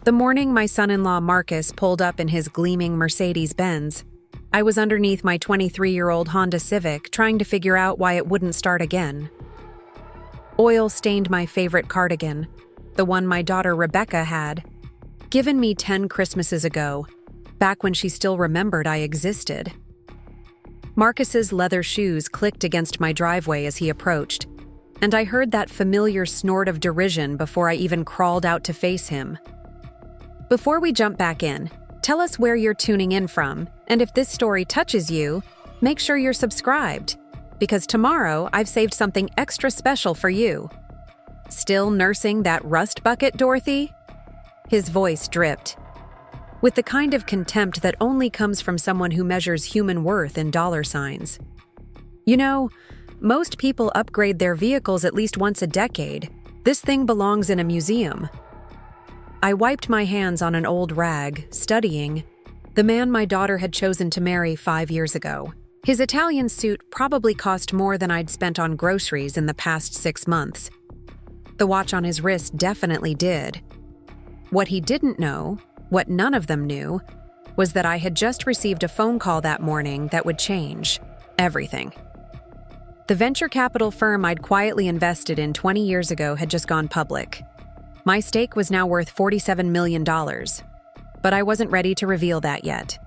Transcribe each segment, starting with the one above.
The morning my son-in-law Marcus pulled up in his gleaming Mercedes-Benz, I was underneath my 23-year-old Honda Civic trying to figure out why it wouldn't start again. Oil stained my favorite cardigan, the one my daughter Rebecca had, given me 10 Christmases ago, back when she still remembered I existed. Marcus's leather shoes clicked against my driveway as he approached, and I heard that familiar snort of derision before I even crawled out to face him. Before we jump back in, tell us where you're tuning in from, and if this story touches you, make sure you're subscribed, because tomorrow I've saved something extra special for you. Still nursing that rust bucket, Dorothy? His voice dripped, with the kind of contempt that only comes from someone who measures human worth in dollar signs. You know, most people upgrade their vehicles at least once a decade. This thing belongs in a museum. I wiped my hands on an old rag, studying the man my daughter had chosen to marry 5 years ago. His Italian suit probably cost more than I'd spent on groceries in the past 6 months. The watch on his wrist definitely did. What he didn't know, what none of them knew, was that I had just received a phone call that morning that would change everything. The venture capital firm I'd quietly invested in 20 years ago had just gone public. My stake was now worth $47 million, but I wasn't ready to reveal that yet.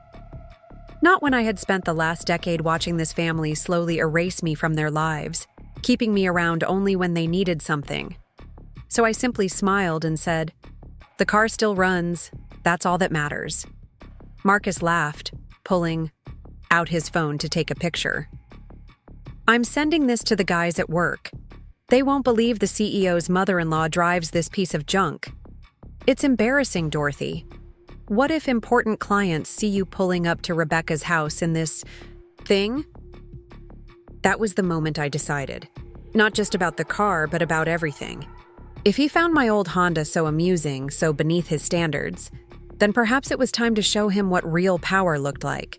Not when I had spent the last decade watching this family slowly erase me from their lives, keeping me around only when they needed something. So I simply smiled and said, "The car still runs. That's all that matters." Marcus laughed, pulling out his phone to take a picture. "I'm sending this to the guys at work. They won't believe the CEO's mother-in-law drives this piece of junk. It's embarrassing, Dorothy. What if important clients see you pulling up to Rebecca's house in this thing?" That was the moment I decided. Not just about the car, but about everything. If he found my old Honda so amusing, so beneath his standards, then perhaps it was time to show him what real power looked like.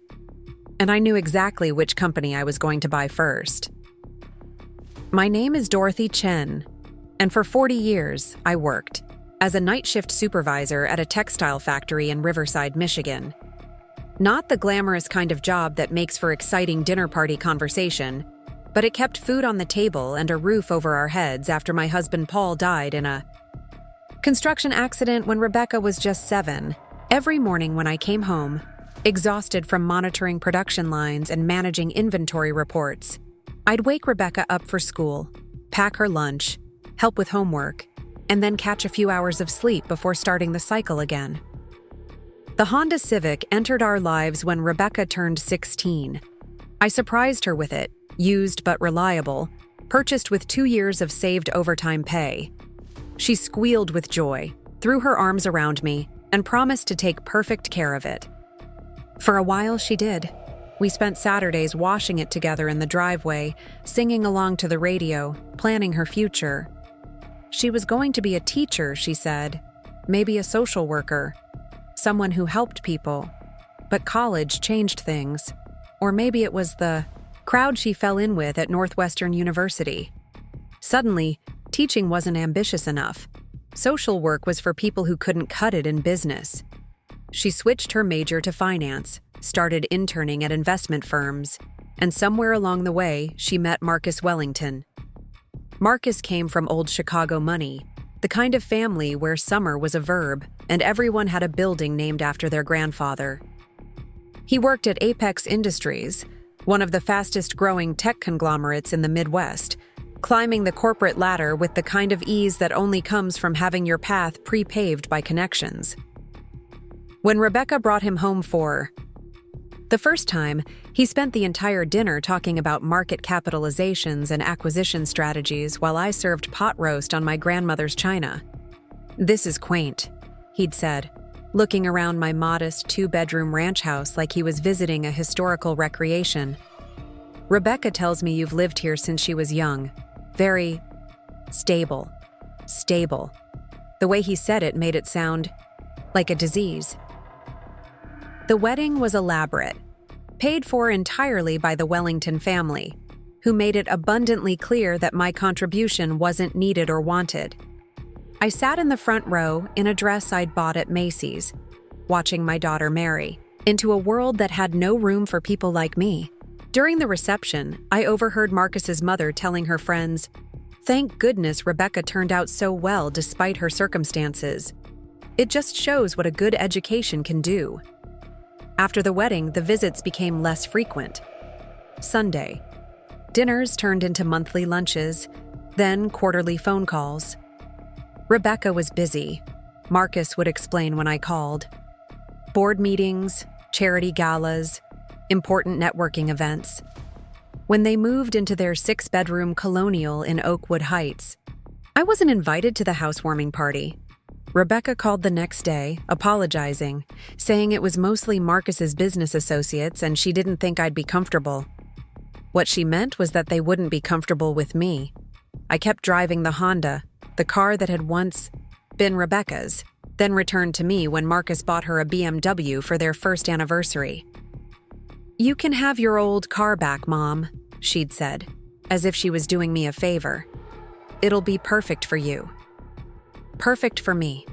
And I knew exactly which company I was going to buy first. My name is Dorothy Chen, and for 40 years, I worked as a night shift supervisor at a textile factory in Riverside, Michigan. Not the glamorous kind of job that makes for exciting dinner party conversation, but it kept food on the table and a roof over our heads after my husband Paul died in a construction accident when Rebecca was just 7. Every morning when I came home, exhausted from monitoring production lines and managing inventory reports, I'd wake Rebecca up for school, pack her lunch, help with homework, and then catch a few hours of sleep before starting the cycle again. The Honda Civic entered our lives when Rebecca turned 16. I surprised her with it, used but reliable, purchased with 2 years of saved overtime pay. She squealed with joy, threw her arms around me, and promised to take perfect care of it. For a while, she did. We spent Saturdays washing it together in the driveway, singing along to the radio, planning her future. She was going to be a teacher, she said, maybe a social worker, someone who helped people. But college changed things. Or maybe it was the crowd she fell in with at Northwestern University. Suddenly, teaching wasn't ambitious enough. Social work was for people who couldn't cut it in business. She switched her major to finance, started interning at investment firms, and somewhere along the way, she met Marcus Wellington. Marcus came from old Chicago money, the kind of family where summer was a verb and everyone had a building named after their grandfather. He worked at Apex Industries, one of the fastest-growing tech conglomerates in the Midwest, climbing the corporate ladder with the kind of ease that only comes from having your path pre-paved by connections. When Rebecca brought him home for the first time, he spent the entire dinner talking about market capitalizations and acquisition strategies while I served pot roast on my grandmother's china. "This is quaint," he'd said, looking around my modest 2-bedroom ranch house like he was visiting a historical recreation. "Rebecca tells me you've lived here since she was young. Very stable. Stable." The way he said it made it sound like a disease. The wedding was elaborate, paid for entirely by the Wellington family, who made it abundantly clear that my contribution wasn't needed or wanted. I sat in the front row in a dress I'd bought at Macy's, watching my daughter marry into a world that had no room for people like me. During the reception, I overheard Marcus's mother telling her friends, "Thank goodness Rebecca turned out so well despite her circumstances. It just shows what a good education can do." After the wedding, the visits became less frequent. Sunday. Dinners turned into monthly lunches, then quarterly phone calls. Rebecca was busy, Marcus would explain when I called. Board meetings, charity galas, important networking events. When they moved into their 6-bedroom colonial in Oakwood Heights, I wasn't invited to the housewarming party. Rebecca called the next day, apologizing, saying it was mostly Marcus's business associates and she didn't think I'd be comfortable. What she meant was that they wouldn't be comfortable with me. I kept driving the Honda, the car that had once been Rebecca's, then returned to me when Marcus bought her a BMW for their first anniversary. "You can have your old car back, Mom," she'd said, as if she was doing me a favor. "It'll be perfect for you." Perfect for me.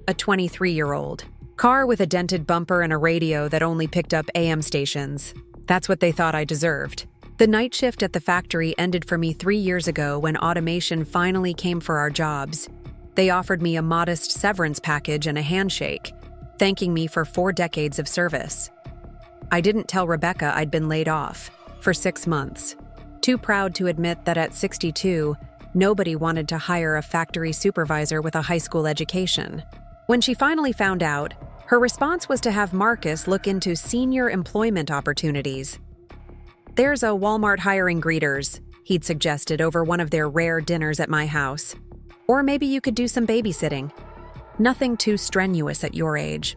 A 23-year-old. Car with a dented bumper and a radio that only picked up AM stations. That's what they thought I deserved. The night shift at the factory ended for me 3 years ago when automation finally came for our jobs. They offered me a modest severance package and a handshake, thanking me for 4 decades of service. I didn't tell Rebecca I'd been laid off for 6 months. Too proud to admit that at 62, nobody wanted to hire a factory supervisor with a high school education. When she finally found out, her response was to have Marcus look into senior employment opportunities. "There's a Walmart hiring greeters," he'd suggested over one of their rare dinners at my house. "Or maybe you could do some babysitting. Nothing too strenuous at your age."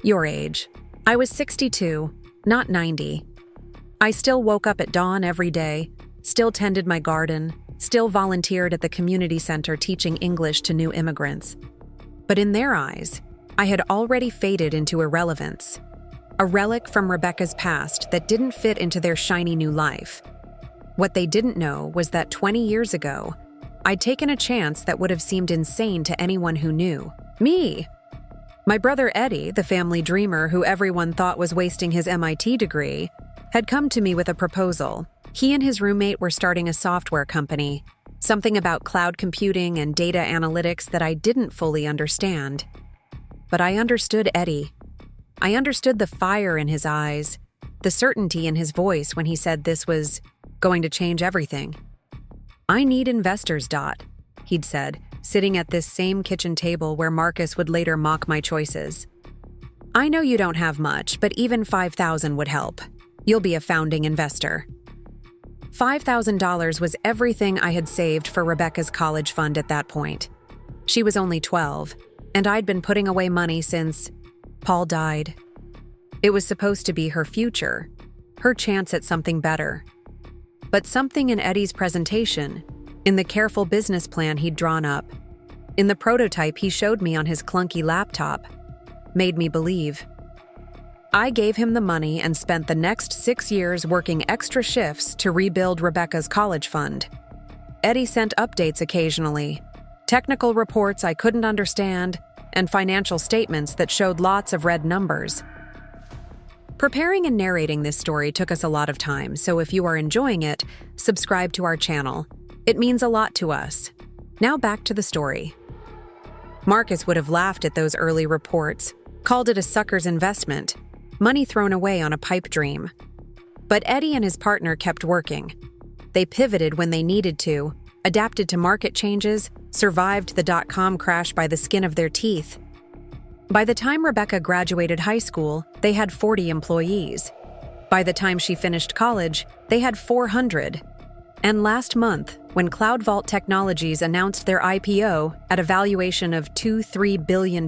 Your age. I was 62, not 90. I still woke up at dawn every day, still tended my garden, still volunteered at the community center teaching English to new immigrants. But in their eyes, I had already faded into irrelevance. A relic from Rebecca's past that didn't fit into their shiny new life. What they didn't know was that 20 years ago, I'd taken a chance that would have seemed insane to anyone who knew. Me! My brother Eddie, the family dreamer who everyone thought was wasting his MIT degree, had come to me with a proposal. He and his roommate were starting a software company, something about cloud computing and data analytics that I didn't fully understand. But I understood Eddie. I understood the fire in his eyes, the certainty in his voice when he said this was going to change everything. "I need investors, Dot," he'd said, sitting at this same kitchen table where Marcus would later mock my choices. "I know you don't have much, but even $5,000 would help. You'll be a founding investor." $5,000 was everything I had saved for Rebecca's college fund at that point. She was only 12, and I'd been putting away money since Paul died. It was supposed to be her future, her chance at something better. But something in Eddie's presentation, in the careful business plan he'd drawn up, in the prototype he showed me on his clunky laptop, made me believe. I gave him the money and spent the next 6 years working extra shifts to rebuild Rebecca's college fund. Eddie sent updates occasionally, technical reports I couldn't understand, and financial statements that showed lots of red numbers. Preparing and narrating this story took us a lot of time, so if you are enjoying it, subscribe to our channel. It means a lot to us. Now back to the story. Marcus would have laughed at those early reports, called it a sucker's investment, money thrown away on a pipe dream. But Eddie and his partner kept working. They pivoted when they needed to, adapted to market changes, survived the dot-com crash by the skin of their teeth. By the time Rebecca graduated high school, they had 40 employees. By the time she finished college, they had 400. And last month, when Cloud Vault Technologies announced their IPO at a valuation of $2-3 billion,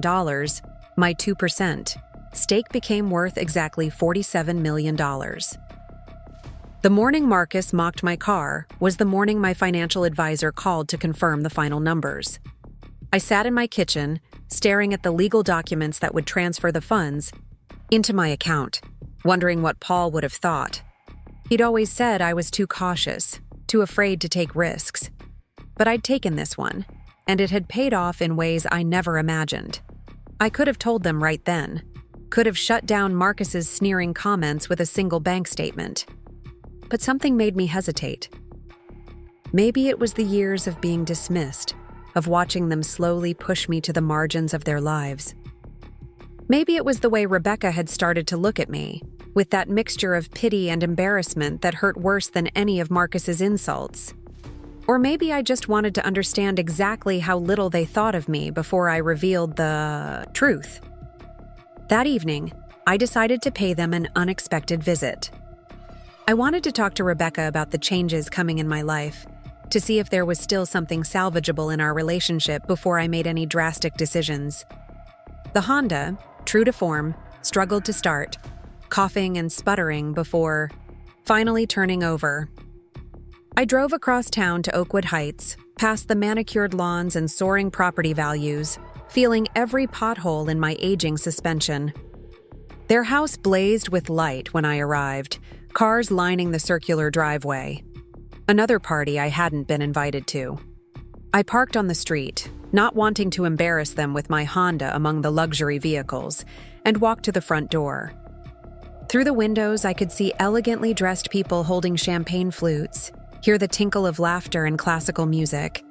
my 2% stake became worth exactly $47 million. The morning Marcus mocked my car was the morning my financial advisor called to confirm the final numbers. I sat in my kitchen, staring at the legal documents that would transfer the funds into my account, wondering what Paul would have thought. He'd always said I was too cautious, too afraid to take risks. But I'd taken this one. and it had paid off in ways I never imagined. I could have told them right then, could have shut down Marcus's sneering comments with a single bank statement. But something made me hesitate. Maybe it was the years of being dismissed, of watching them slowly push me to the margins of their lives. Maybe it was the way Rebecca had started to look at me, with that mixture of pity and embarrassment that hurt worse than any of Marcus's insults. Or maybe I just wanted to understand exactly how little they thought of me before I revealed the truth. That evening, I decided to pay them an unexpected visit. I wanted to talk to Rebecca about the changes coming in my life, to see if there was still something salvageable in our relationship before I made any drastic decisions. The Honda, true to form, struggled to start, coughing and sputtering before finally turning over. I drove across town to Oakwood Heights, past the manicured lawns and soaring property values, feeling every pothole in my aging suspension. Their house blazed with light when I arrived, cars lining the circular driveway. Another party I hadn't been invited to. I parked on the street, not wanting to embarrass them with my Honda among the luxury vehicles, and walked to the front door. Through the windows, I could see elegantly dressed people holding champagne flutes, hear the tinkle of laughter and classical music.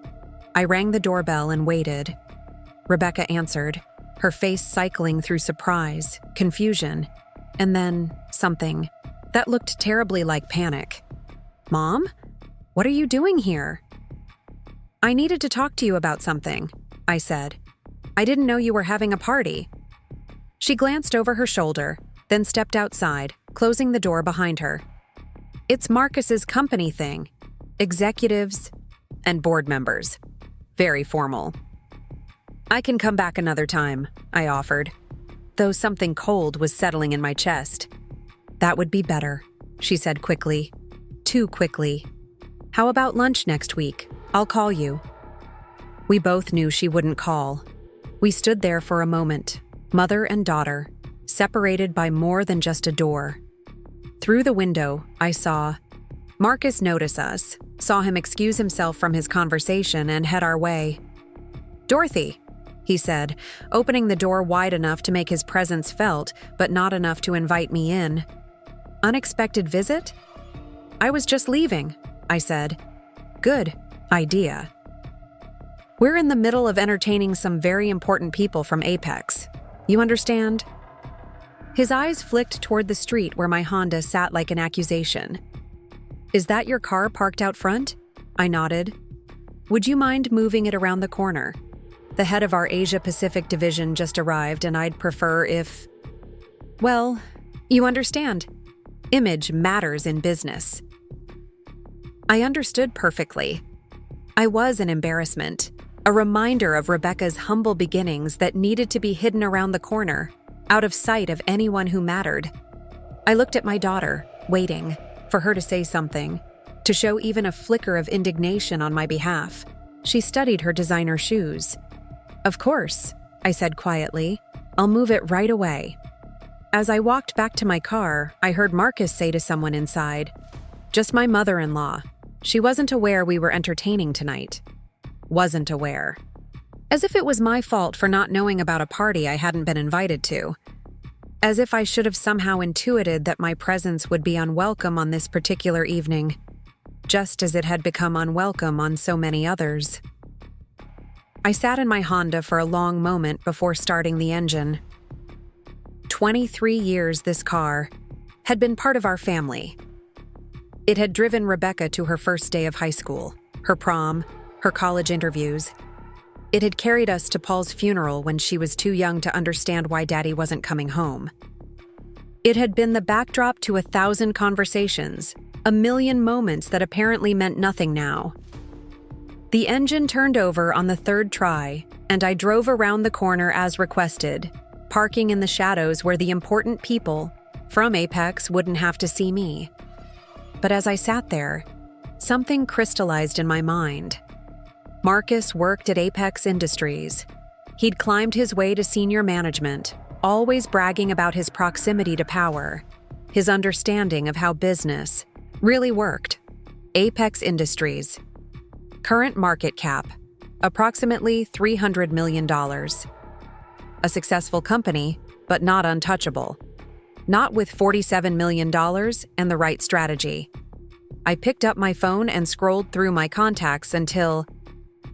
I rang the doorbell and waited. Rebecca answered, her face cycling through surprise, confusion, and then something that looked terribly like panic. "Mom? What are you doing here?" "I needed to talk to you about something," I said. "I didn't know you were having a party." She glanced over her shoulder, then stepped outside, closing the door behind her. "It's Marcus's company thing. Executives and board members. Very formal." "I can come back another time," I offered, though something cold was settling in my chest. "That would be better," she said quickly. Too quickly. "How about lunch next week? I'll call you." We both knew she wouldn't call. We stood there for a moment, mother and daughter, separated by more than just a door. Through the window, I saw Marcus notice us, saw him excuse himself from his conversation and head our way. "Dorothy," he said, opening the door wide enough to make his presence felt, but not enough to invite me in. "Unexpected visit?" "I was just leaving," I said. "Good idea. We're in the middle of entertaining some very important people from Apex. You understand?" His eyes flicked toward the street where my Honda sat like an accusation. "Is that your car parked out front?" I nodded. "Would you mind moving it around the corner? The head of our Asia-Pacific division just arrived, and I'd prefer if... Well, you understand. Image matters in business." I understood perfectly. I was an embarrassment, a reminder of Rebecca's humble beginnings that needed to be hidden around the corner, out of sight of anyone who mattered. I looked at my daughter, waiting for her to say something, to show even a flicker of indignation on my behalf. She studied her designer shoes. "Of course," I said quietly. "I'll move it right away." As I walked back to my car, I heard Marcus say to someone inside, "Just my mother-in-law. She wasn't aware we were entertaining tonight." Wasn't aware. As if it was my fault for not knowing about a party I hadn't been invited to. As if I should have somehow intuited that my presence would be unwelcome on this particular evening, just as it had become unwelcome on so many others. I sat in my Honda for a long moment before starting the engine. 23 years this car had been part of our family. It had driven Rebecca to her first day of high school, her prom, her college interviews. It had carried us to Paul's funeral when she was too young to understand why Daddy wasn't coming home. It had been the backdrop to 1,000 conversations, a million moments that apparently meant nothing now. The engine turned over on the third try, and I drove around the corner as requested, parking in the shadows where the important people from Apex wouldn't have to see me. But as I sat there, something crystallized in my mind. Marcus worked at Apex Industries. He'd climbed his way to senior management, always bragging about his proximity to power, his understanding of how business really worked. Apex Industries. Current market cap, approximately $300 million. A successful company, but not untouchable. Not with $47 million and the right strategy. I picked up my phone and scrolled through my contacts until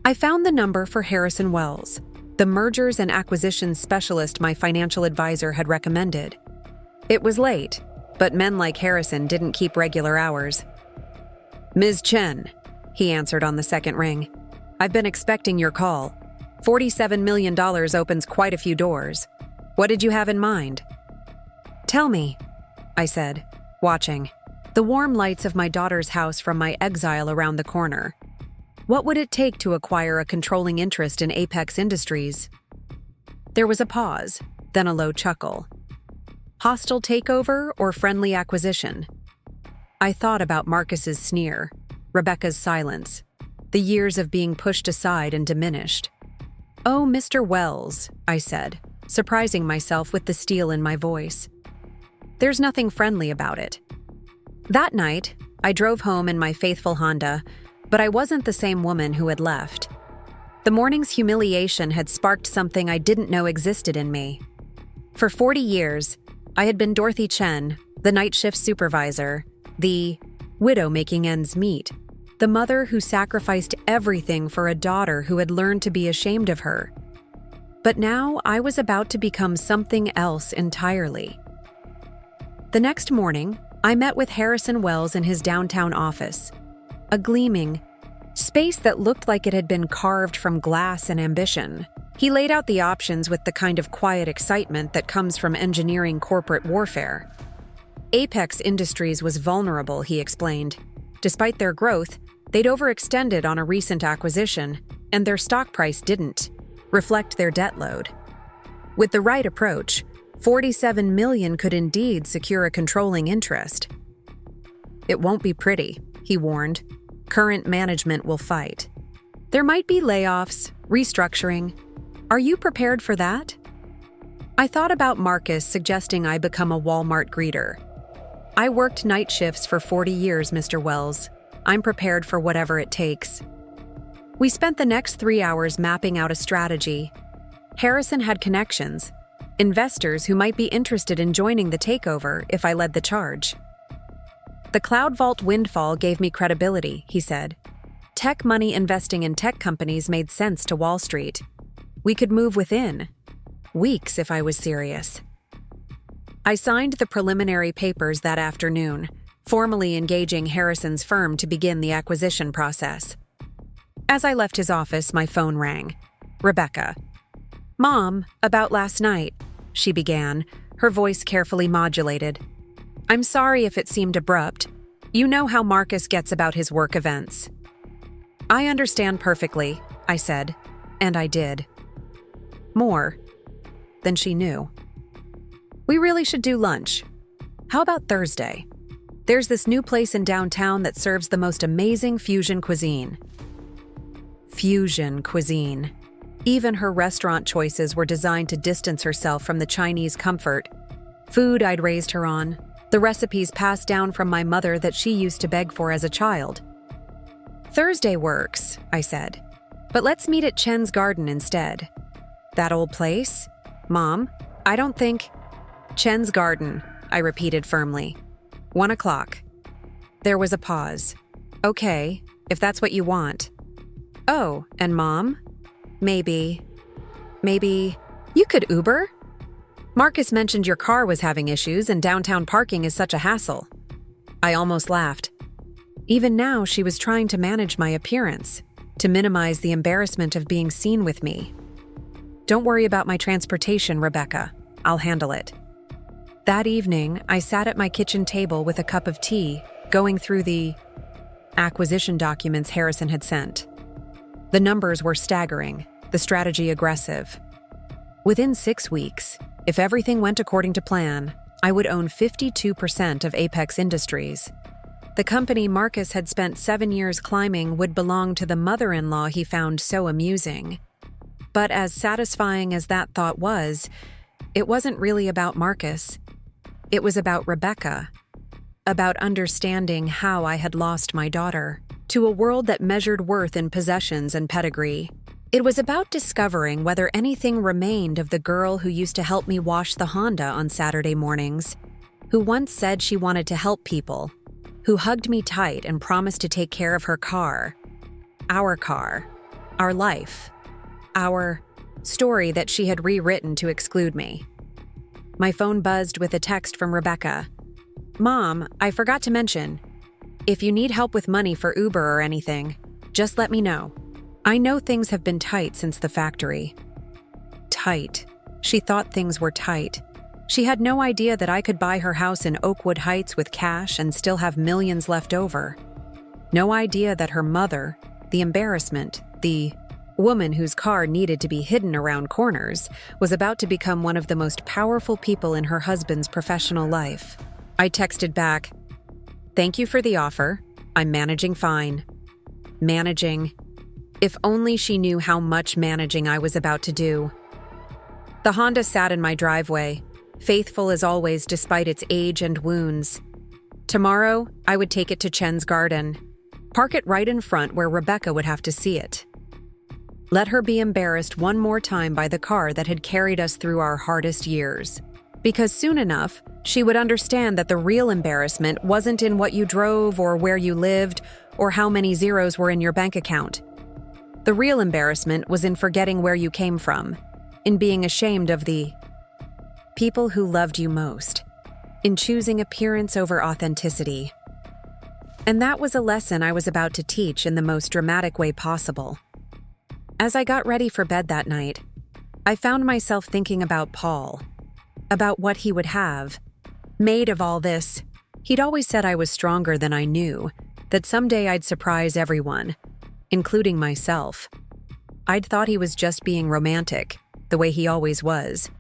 I found the number for Harrison Wells, the mergers and acquisitions specialist my financial advisor had recommended. It was late, but men like Harrison didn't keep regular hours. "Ms. Chen," he answered on the second ring. "I've been expecting your call. $47 million opens quite a few doors. What did you have in mind?" "Tell me," I said, watching the warm lights of my daughter's house from my exile around the corner. What would it take to acquire a controlling interest in Apex Industries? There was a pause, then a low chuckle. Hostile takeover or friendly acquisition? I thought about Marcus's sneer, Rebecca's silence, the years of being pushed aside and diminished. "Oh, Mr. Wells," I said, surprising myself with the steel in my voice. "There's nothing friendly about it." That night, I drove home in my faithful Honda, but I wasn't the same woman who had left. The morning's humiliation had sparked something I didn't know existed in me. For 40 years, I had been Dorothy Chen, the night shift supervisor, the widow making ends meet, the mother who sacrificed everything for a daughter who had learned to be ashamed of her. But now I was about to become something else entirely. The next morning, I met with Harrison Wells in his downtown office, a gleaming space that looked like it had been carved from glass and ambition. He laid out the options with the kind of quiet excitement that comes from engineering corporate warfare. Apex Industries was vulnerable, he explained. Despite their growth, they'd overextended on a recent acquisition, and their stock price didn't reflect their debt load. With the right approach, $47 million could indeed secure a controlling interest. "It won't be pretty," he warned. "Current management will fight. There might be layoffs, restructuring. Are you prepared for that?" I thought about Marcus suggesting I become a Walmart greeter. "I worked night shifts for 40 years, Mr. Wells. I'm prepared for whatever it takes." We spent the next 3 hours mapping out a strategy. Harrison had connections, investors who might be interested in joining the takeover if I led the charge. "The Cloud Vault windfall gave me credibility," he said. "Tech money investing in tech companies made sense to Wall Street. We could move within weeks if I was serious." I signed the preliminary papers that afternoon, formally engaging Harrison's firm to begin the acquisition process. As I left his office, my phone rang. Rebecca. "Mom, about last night," she began, her voice carefully modulated. "I'm sorry if it seemed abrupt. You know how Marcus gets about his work events." "I understand perfectly," I said, and I did. More than she knew. "We really should do lunch. How about Thursday? There's this new place in downtown that serves the most amazing fusion cuisine." Fusion cuisine. Even her restaurant choices were designed to distance herself from the Chinese comfort food I'd raised her on, the recipes passed down from my mother that she used to beg for as a child. "Thursday works," I said, "but let's meet at Chen's Garden instead." "That old place? Mom, I don't think—" "Chen's Garden," I repeated firmly. 1 o'clock. There was a pause. "Okay, if that's what you want." "Oh, and Mom? Maybe, you could Uber? Marcus mentioned your car was having issues and downtown parking is such a hassle." I almost laughed. Even now, she was trying to manage my appearance, to minimize the embarrassment of being seen with me. "Don't worry about my transportation, Rebecca. I'll handle it." That evening, I sat at my kitchen table with a cup of tea, going through the acquisition documents Harrison had sent. The numbers were staggering, the strategy aggressive. Within 6 weeks, if everything went according to plan, I would own 52% of Apex Industries. The company Marcus had spent 7 years climbing would belong to the mother-in-law he found so amusing. But as satisfying as that thought was, it wasn't really about Marcus. It was about Rebecca, about understanding how I had lost my daughter to a world that measured worth in possessions and pedigree. It was about discovering whether anything remained of the girl who used to help me wash the Honda on Saturday mornings, who once said she wanted to help people, who hugged me tight and promised to take care of her car, our life, our story that she had rewritten to exclude me. My phone buzzed with a text from Rebecca. "Mom, I forgot to mention, if you need help with money for Uber or anything, just let me know. I know things have been tight since the factory." Tight. She thought things were tight. She had no idea that I could buy her house in Oakwood Heights with cash and still have millions left over. No idea that her mother, the embarrassment, the woman whose car needed to be hidden around corners, was about to become one of the most powerful people in her husband's professional life. I texted back, "Thank you for the offer. I'm managing fine." Managing. If only she knew how much managing I was about to do. The Honda sat in my driveway, faithful as always despite its age and wounds. Tomorrow, I would take it to Chen's garden. Park it right in front where Rebecca would have to see it. Let her be embarrassed one more time by the car that had carried us through our hardest years. Because soon enough, she would understand that the real embarrassment wasn't in what you drove or where you lived or how many zeros were in your bank account. The real embarrassment was in forgetting where you came from, in being ashamed of the people who loved you most, in choosing appearance over authenticity. And that was a lesson I was about to teach in the most dramatic way possible. As I got ready for bed that night, I found myself thinking about Paul, about what he would have. Made of all this, he'd always said I was stronger than I knew, that someday I'd surprise everyone, including myself. I'd thought he was just being romantic, the way he always was,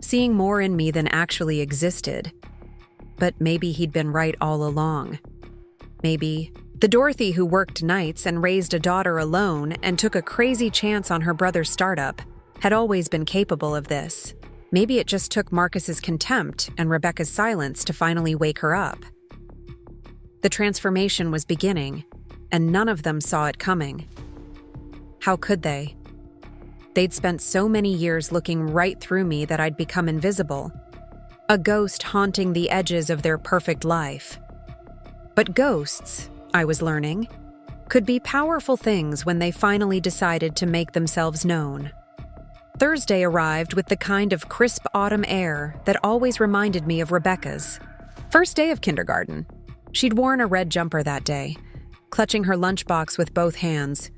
seeing more in me than actually existed. But maybe he'd been right all along. Maybe the Dorothy who worked nights and raised a daughter alone and took a crazy chance on her brother's startup had always been capable of this. Maybe it just took Marcus's contempt and Rebecca's silence to finally wake her up. The transformation was beginning, and none of them saw it coming. How could they? They'd spent so many years looking right through me that I'd become invisible, a ghost haunting the edges of their perfect life. But ghosts, I was learning, could be powerful things when they finally decided to make themselves known. Thursday arrived with the kind of crisp autumn air that always reminded me of Rebecca's. First day of kindergarten. She'd worn a red jumper that day, clutching her lunchbox with both hands,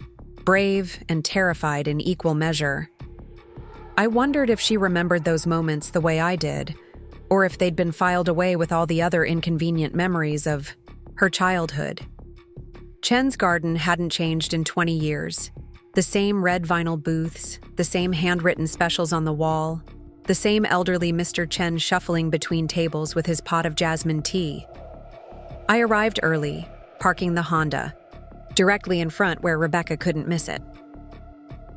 brave and terrified in equal measure. I wondered if she remembered those moments the way I did, or if they'd been filed away with all the other inconvenient memories of her childhood. Chen's garden hadn't changed in 20 years. The same red vinyl booths, the same handwritten specials on the wall, the same elderly Mr. Chen shuffling between tables with his pot of jasmine tea. I arrived early, parking the Honda, directly in front where Rebecca couldn't miss it.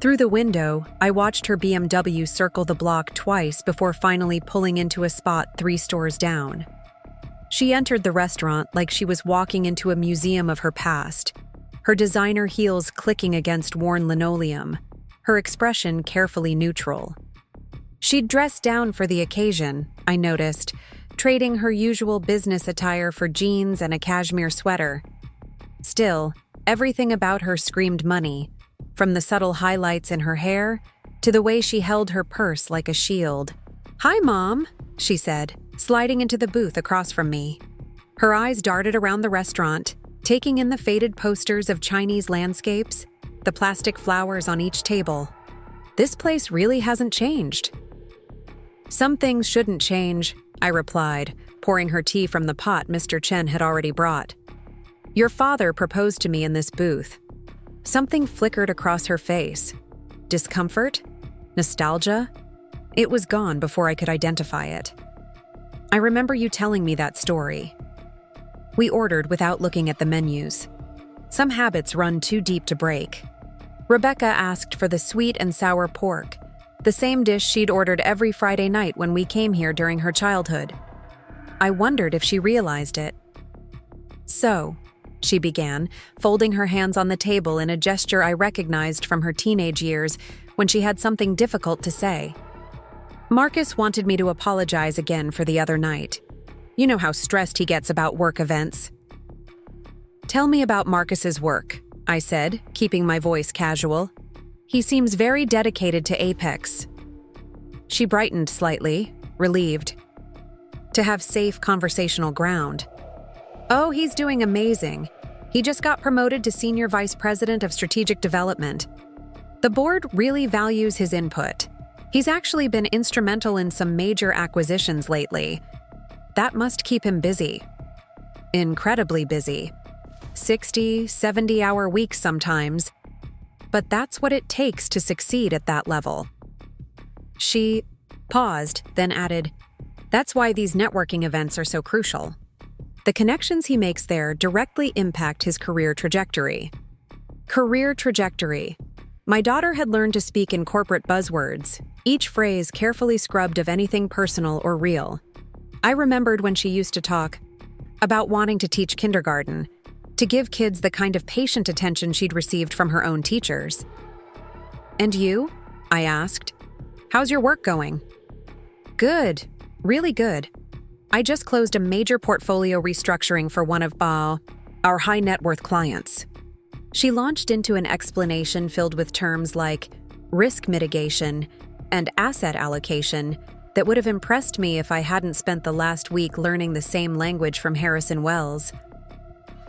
Through the window, I watched her BMW circle the block twice before finally pulling into a spot 3 stores down. She entered the restaurant like she was walking into a museum of her past, her designer heels clicking against worn linoleum, her expression carefully neutral. She'd dressed down for the occasion, I noticed, trading her usual business attire for jeans and a cashmere sweater. Still, everything about her screamed money, from the subtle highlights in her hair to the way she held her purse like a shield. "Hi, Mom," she said, sliding into the booth across from me. Her eyes darted around the restaurant, taking in the faded posters of Chinese landscapes, the plastic flowers on each table. This place really hasn't changed. "Some things shouldn't change," I replied, pouring her tea from the pot Mr. Chen had already brought. "Your father proposed to me in this booth." Something flickered across her face. Discomfort? Nostalgia? It was gone before I could identify it. "I remember you telling me that story." We ordered without looking at the menus. Some habits run too deep to break. Rebecca asked for the sweet and sour pork, the same dish she'd ordered every Friday night when we came here during her childhood. I wondered if she realized it. "So, she began, folding her hands on the table in a gesture I recognized from her teenage years when she had something difficult to say. Marcus wanted me to apologize again for the other night. You know how stressed he gets about work events. Tell me about Marcus's work, I said, keeping my voice casual. He seems very dedicated to Apex. She brightened slightly, relieved. To have safe conversational ground. Oh, he's doing amazing. He just got promoted to Senior Vice President of Strategic Development. The board really values his input. He's actually been instrumental in some major acquisitions lately. That must keep him busy. Incredibly busy. 60, 70-hour weeks sometimes. But that's what it takes to succeed at that level. She paused, then added, "That's why these networking events are so crucial. The connections he makes there directly impact his career trajectory." Career trajectory. My daughter had learned to speak in corporate buzzwords, each phrase carefully scrubbed of anything personal or real. I remembered when she used to talk about wanting to teach kindergarten, to give kids the kind of patient attention she'd received from her own teachers. "And you?" I asked. "How's your work going?" "Good. Really good. I just closed a major portfolio restructuring for one of our high net worth clients." She launched into an explanation filled with terms like risk mitigation and asset allocation that would have impressed me if I hadn't spent the last week learning the same language from Harrison Wells.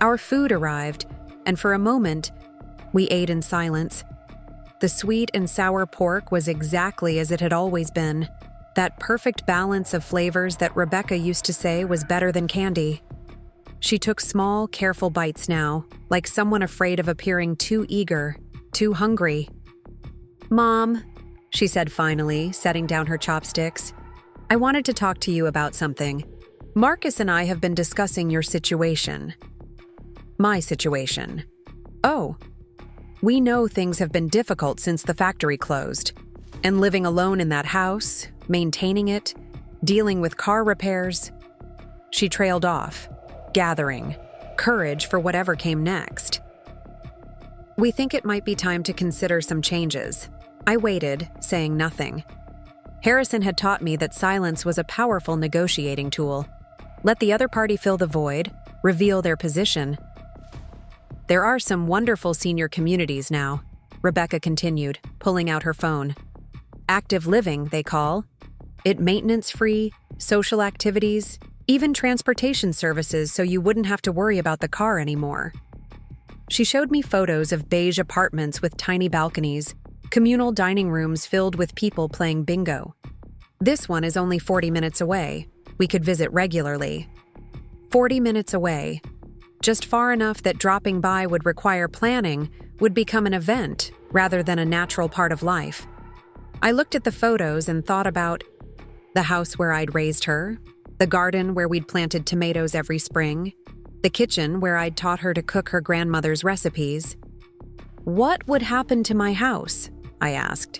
Our food arrived, and for a moment, we ate in silence. The sweet and sour pork was exactly as it had always been. That perfect balance of flavors that Rebecca used to say was better than candy. She took small, careful bites now, like someone afraid of appearing too eager, too hungry. "Mom," she said finally, setting down her chopsticks, "I wanted to talk to you about something. Marcus and I have been discussing your situation." "My situation." "Oh. We know things have been difficult since the factory closed. And living alone in that house, maintaining it, dealing with car repairs." She trailed off, gathering courage for whatever came next. "We think it might be time to consider some changes." I waited, saying nothing. Harrison had taught me that silence was a powerful negotiating tool. Let the other party fill the void, reveal their position. "There are some wonderful senior communities now," Rebecca continued, pulling out her phone. "Active living, they call it, maintenance-free, social activities, even transportation services so you wouldn't have to worry about the car anymore." She showed me photos of beige apartments with tiny balconies, communal dining rooms filled with people playing bingo. "This one is only 40 minutes away. We could visit regularly." 40 minutes away. Just far enough that dropping by would require planning, would become an event rather than a natural part of life. I looked at the photos and thought about the house where I'd raised her, the garden where we'd planted tomatoes every spring, the kitchen where I'd taught her to cook her grandmother's recipes. "What would happen to my house?" I asked.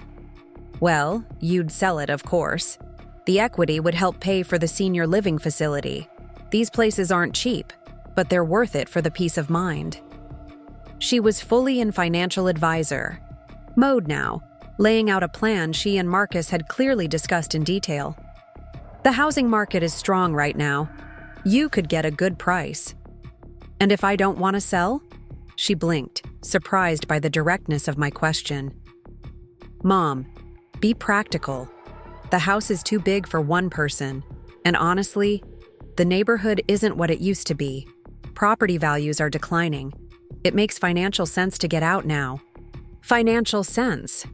"Well, you'd sell it, of course. The equity would help pay for the senior living facility. These places aren't cheap, but they're worth it for the peace of mind." She was fully in financial advisor mode now, laying out a plan she and Marcus had clearly discussed in detail. "The housing market is strong right now. You could get a good price." "And if I don't want to sell?" She blinked, surprised by the directness of my question. "Mom, be practical. The house is too big for one person, and honestly, the neighborhood isn't what it used to be. Property values are declining. It makes financial sense to get out now." Financial sense.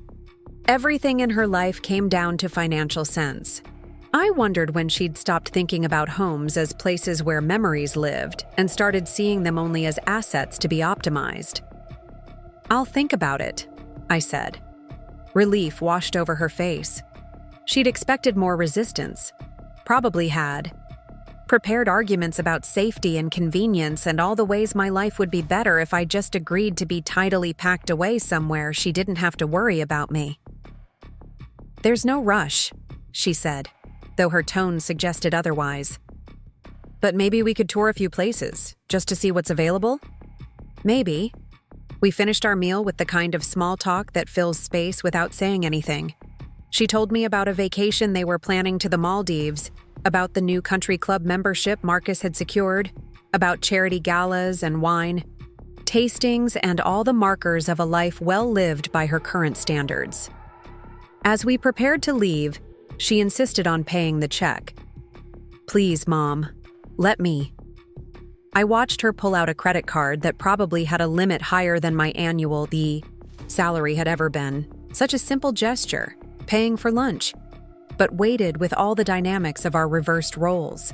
Everything in her life came down to financial sense. I wondered when she'd stopped thinking about homes as places where memories lived and started seeing them only as assets to be optimized. "I'll think about it," I said. Relief washed over her face. She'd expected more resistance. Probably had. Prepared arguments about safety and convenience and all the ways my life would be better if I just agreed to be tidily packed away somewhere she didn't have to worry about me. "There's no rush," she said, though her tone suggested otherwise. "But maybe we could tour a few places, just to see what's available?" Maybe. We finished our meal with the kind of small talk that fills space without saying anything. She told me about a vacation they were planning to the Maldives, about the new country club membership Marcus had secured, about charity galas and wine, tastings, and all the markers of a life well lived by her current standards. As we prepared to leave, she insisted on paying the check. "Please, Mom, let me." I watched her pull out a credit card that probably had a limit higher than my annual salary had ever been. Such a simple gesture, paying for lunch, but weighted with all the dynamics of our reversed roles.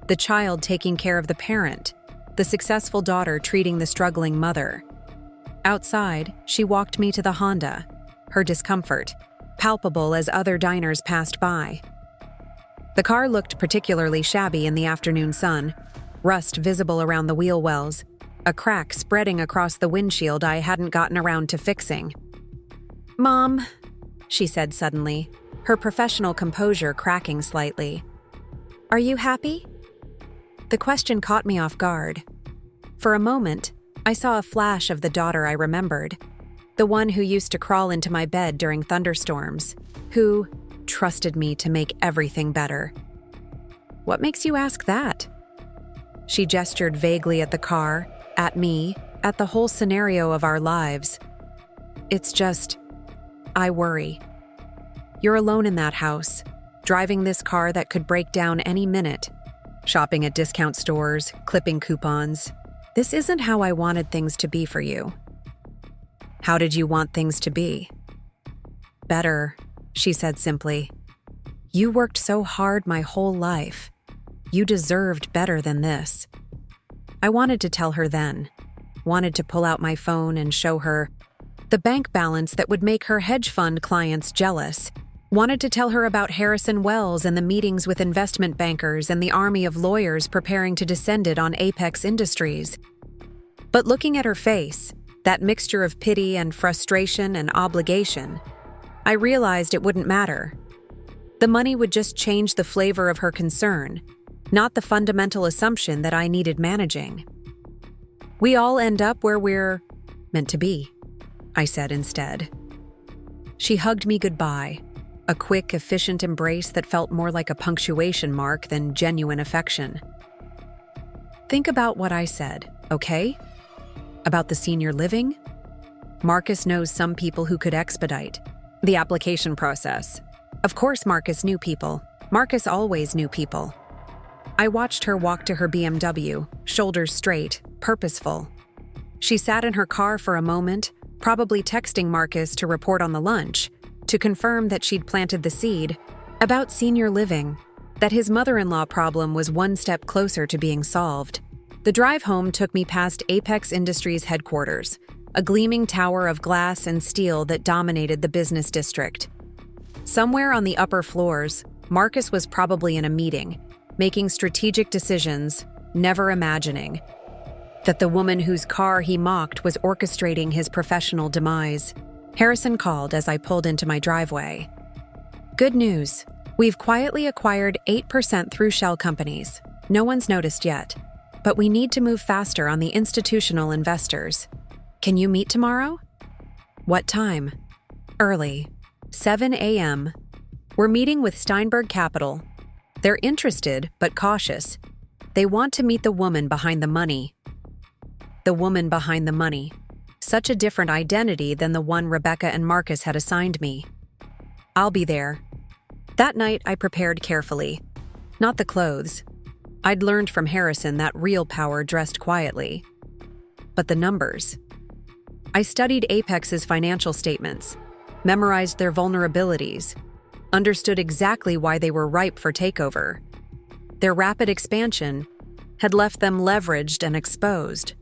The child taking care of the parent, the successful daughter treating the struggling mother. Outside, she walked me to the Honda, her discomfort palpable as other diners passed by. The car looked particularly shabby in the afternoon sun, rust visible around the wheel wells, a crack spreading across the windshield I hadn't gotten around to fixing. "Mom," she said suddenly, her professional composure cracking slightly. "Are you happy?" The question caught me off guard. For a moment, I saw a flash of the daughter I remembered, the one who used to crawl into my bed during thunderstorms, who trusted me to make everything better. "What makes you ask that?" She gestured vaguely at the car, at me, at the whole scenario of our lives. "It's just, I worry. You're alone in that house, driving this car that could break down any minute, shopping at discount stores, clipping coupons. This isn't how I wanted things to be for you." "How did you want things to be?" "Better," she said simply. "You worked so hard my whole life. You deserved better than this." I wanted to tell her then, wanted to pull out my phone and show her the bank balance that would make her hedge fund clients jealous, wanted to tell her about Harrison Wells and the meetings with investment bankers and the army of lawyers preparing to descend it on Apex Industries. But looking at her face, that mixture of pity and frustration and obligation, I realized it wouldn't matter. The money would just change the flavor of her concern, not the fundamental assumption that I needed managing. "We all end up where we're meant to be," I said instead. She hugged me goodbye, a quick, efficient embrace that felt more like a punctuation mark than genuine affection. "Think about what I said, okay? About the senior living? Marcus knows some people who could expedite the application process. Of course Marcus knew people. Marcus always knew people." I watched her walk to her BMW, shoulders straight, purposeful. She sat in her car for a moment, probably texting Marcus to report on the lunch, to confirm that she'd planted the seed about senior living, that his mother-in-law problem was one step closer to being solved. The drive home took me past Apex Industries headquarters, a gleaming tower of glass and steel that dominated the business district. Somewhere on the upper floors, Marcus was probably in a meeting, making strategic decisions, never imagining that the woman whose car he mocked was orchestrating his professional demise. Harrison called as I pulled into my driveway. "Good news. We've quietly acquired 8% through shell companies. No one's noticed yet. But we need to move faster on the institutional investors. Can you meet tomorrow?" "What time?" "Early. 7 a.m. We're meeting with Steinberg Capital. They're interested, but cautious. They want to meet the woman behind the money." The woman behind the money. Such a different identity than the one Rebecca and Marcus had assigned me. "I'll be there." That night, I prepared carefully. Not the clothes. I'd learned from Harrison that real power dressed quietly. But the numbers. I studied Apex's financial statements, memorized their vulnerabilities, understood exactly why they were ripe for takeover. Their rapid expansion had left them leveraged and exposed.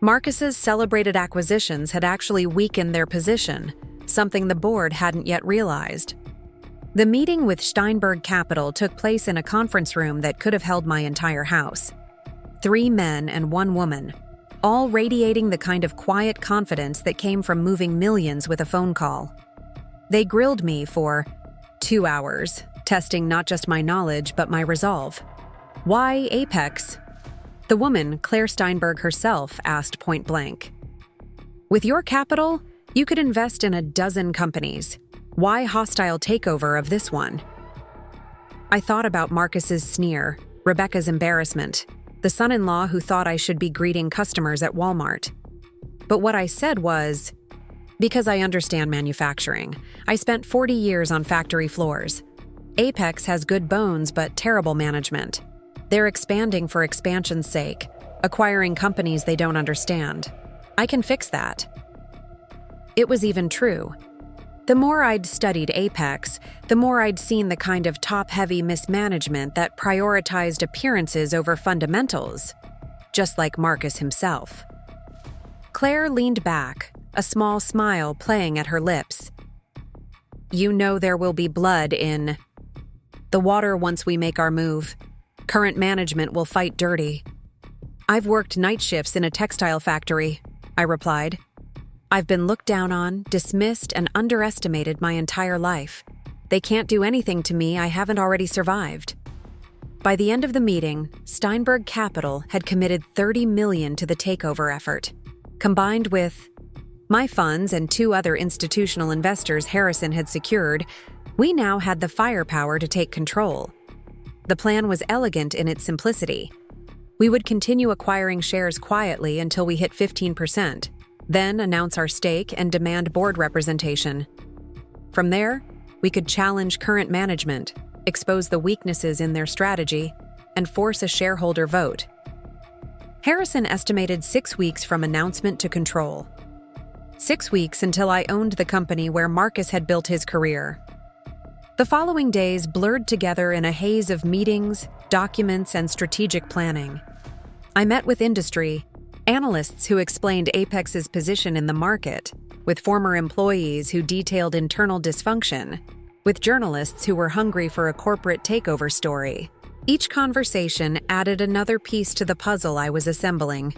Marcus's celebrated acquisitions had actually weakened their position, something the board hadn't yet realized. The meeting with Steinberg Capital took place in a conference room that could have held my entire house. 3 men and 1 woman, all radiating the kind of quiet confidence that came from moving millions with a phone call. They grilled me for 2 hours, testing not just my knowledge but my resolve. Why Apex? The woman, Claire Steinberg herself, asked point blank. With your capital, you could invest in a dozen companies. Why hostile takeover of this one? I thought about Marcus's sneer, Rebecca's embarrassment, the son-in-law who thought I should be greeting customers at Walmart. But what I said was, because I understand manufacturing. I spent 40 years on factory floors. Apex has good bones but terrible management. They're expanding for expansion's sake, acquiring companies they don't understand. I can fix that. It was even true. The more I'd studied Apex, the more I'd seen the kind of top-heavy mismanagement that prioritized appearances over fundamentals, just like Marcus himself. Claire leaned back, a small smile playing at her lips. You know there will be blood in the water once we make our move. Current management will fight dirty. I've worked night shifts in a textile factory, I replied. I've been looked down on, dismissed, and underestimated my entire life. They can't do anything to me I haven't already survived. By the end of the meeting, Steinberg Capital had committed $30 million to the takeover effort. Combined with my funds and 2 other institutional investors Harrison had secured, we now had the firepower to take control. The plan was elegant in its simplicity. We would continue acquiring shares quietly until we hit 15%, then announce our stake and demand board representation. From there, we could challenge current management, expose the weaknesses in their strategy, and force a shareholder vote. Harrison estimated 6 weeks from announcement to control. 6 weeks until I owned the company where Marcus had built his career. The following days blurred together in a haze of meetings, documents, and strategic planning. I met with industry, analysts who explained Apex's position in the market, with former employees who detailed internal dysfunction, with journalists who were hungry for a corporate takeover story. Each conversation added another piece to the puzzle I was assembling.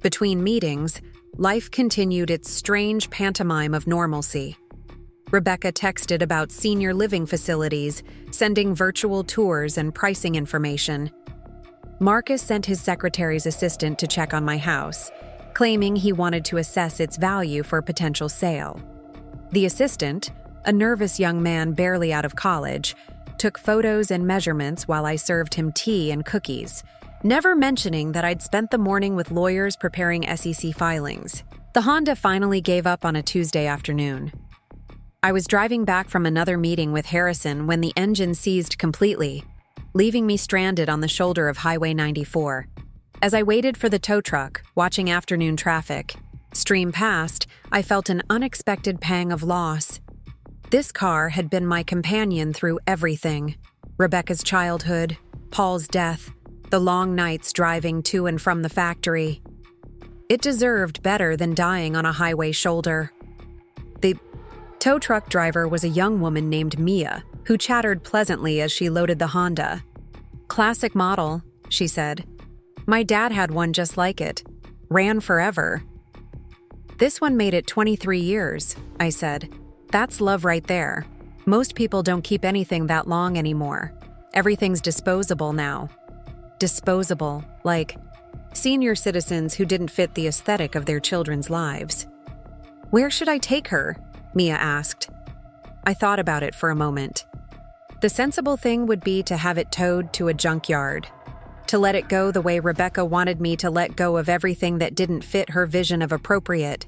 Between meetings, life continued its strange pantomime of normalcy. Rebecca texted about senior living facilities, sending virtual tours and pricing information. Marcus sent his secretary's assistant to check on my house, claiming he wanted to assess its value for potential sale. The assistant, a nervous young man barely out of college, took photos and measurements while I served him tea and cookies, never mentioning that I'd spent the morning with lawyers preparing SEC filings. The Honda finally gave up on a Tuesday afternoon. I was driving back from another meeting with Harrison when the engine seized completely, leaving me stranded on the shoulder of Highway 94. As I waited for the tow truck, watching afternoon traffic stream past, I felt an unexpected pang of loss. This car had been my companion through everything: Rebecca's childhood, Paul's death, the long nights driving to and from the factory. It deserved better than dying on a highway shoulder. The tow truck driver was a young woman named Mia, who chattered pleasantly as she loaded the Honda. "Classic model," she said. "My dad had one just like it. Ran forever." "This one made it 23 years, I said. "That's love right there. Most people don't keep anything that long anymore. Everything's disposable now." Disposable, like senior citizens who didn't fit the aesthetic of their children's lives. "Where should I take her?" Mia asked. I thought about it for a moment. The sensible thing would be to have it towed to a junkyard, to let it go the way Rebecca wanted me to let go of everything that didn't fit her vision of appropriate.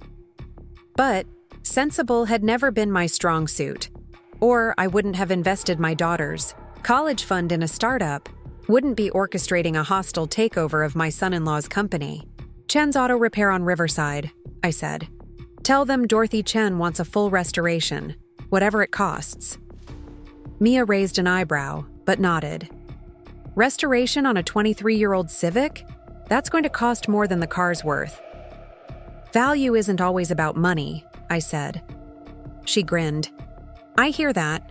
But sensible had never been my strong suit, or I wouldn't have invested my daughter's college fund in a startup, wouldn't be orchestrating a hostile takeover of my son-in-law's company. "Chen's Auto Repair on Riverside," I said. "Tell them Dorothy Chen wants a full restoration, whatever it costs." Mia raised an eyebrow, but nodded. "Restoration on a 23-year-old Civic? That's going to cost more than the car's worth." "Value isn't always about money," I said. She grinned. "I hear that.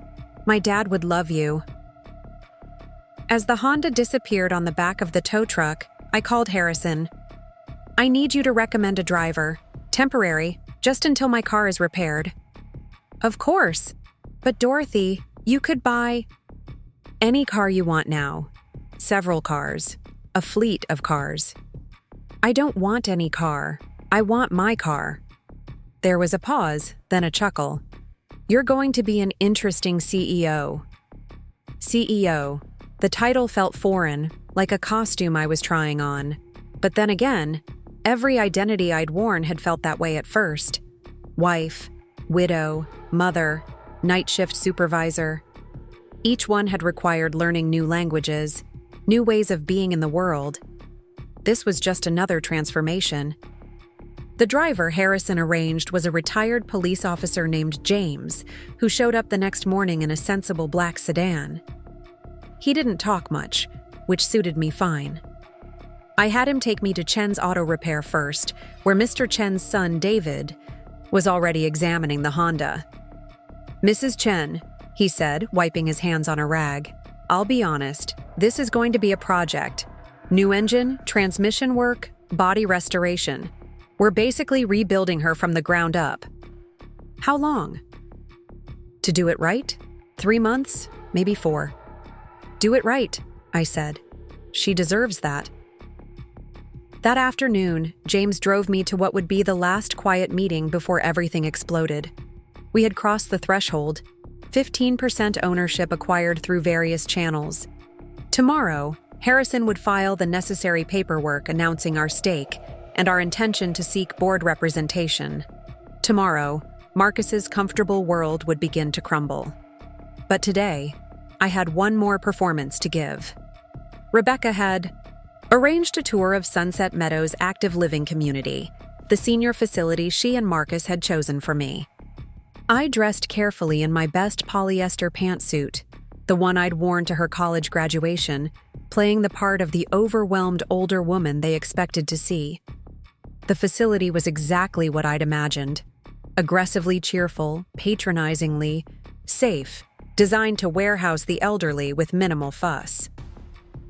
My dad would love you." As the Honda disappeared on the back of the tow truck, I called Harrison. "I need you to recommend a driver. Temporary, just until my car is repaired." "Of course. But Dorothy, you could buy any car you want now. Several cars. a fleet of cars. I don't want any car. I want my car. There was a pause, then a chuckle. You're going to be an interesting CEO. CEO. The title felt foreign, like a costume I was trying on. But then again, every identity I'd worn had felt that way at first. Wife, widow, mother, night shift supervisor. Each one had required learning new languages, new ways of being in the world. This was just another transformation. The driver Harrison arranged was a retired police officer named James, who showed up the next morning in a sensible black sedan. He didn't talk much, which suited me fine. I had him take me to Chen's auto repair first, where Mr. Chen's son, David, was already examining the Honda. "Mrs. Chen," he said, wiping his hands on a rag, "I'll be honest, this is going to be a project. New engine, transmission work, body restoration. We're basically rebuilding her from the ground up." "How long?" "To do it right? 3 months, maybe 4. "Do it right," I said. "She deserves that." That afternoon, James drove me to what would be the last quiet meeting before everything exploded. We had crossed the threshold, 15% ownership acquired through various channels. Tomorrow, Harrison would file the necessary paperwork announcing our stake and our intention to seek board representation. Tomorrow, Marcus's comfortable world would begin to crumble. But today, I had one more performance to give. Rebecca had arranged a tour of Sunset Meadows' active living community, the senior facility she and Marcus had chosen for me. I dressed carefully in my best polyester pantsuit, the one I'd worn to her college graduation, playing the part of the overwhelmed older woman they expected to see. The facility was exactly what I'd imagined. Aggressively cheerful, patronizingly, safe, designed to warehouse the elderly with minimal fuss.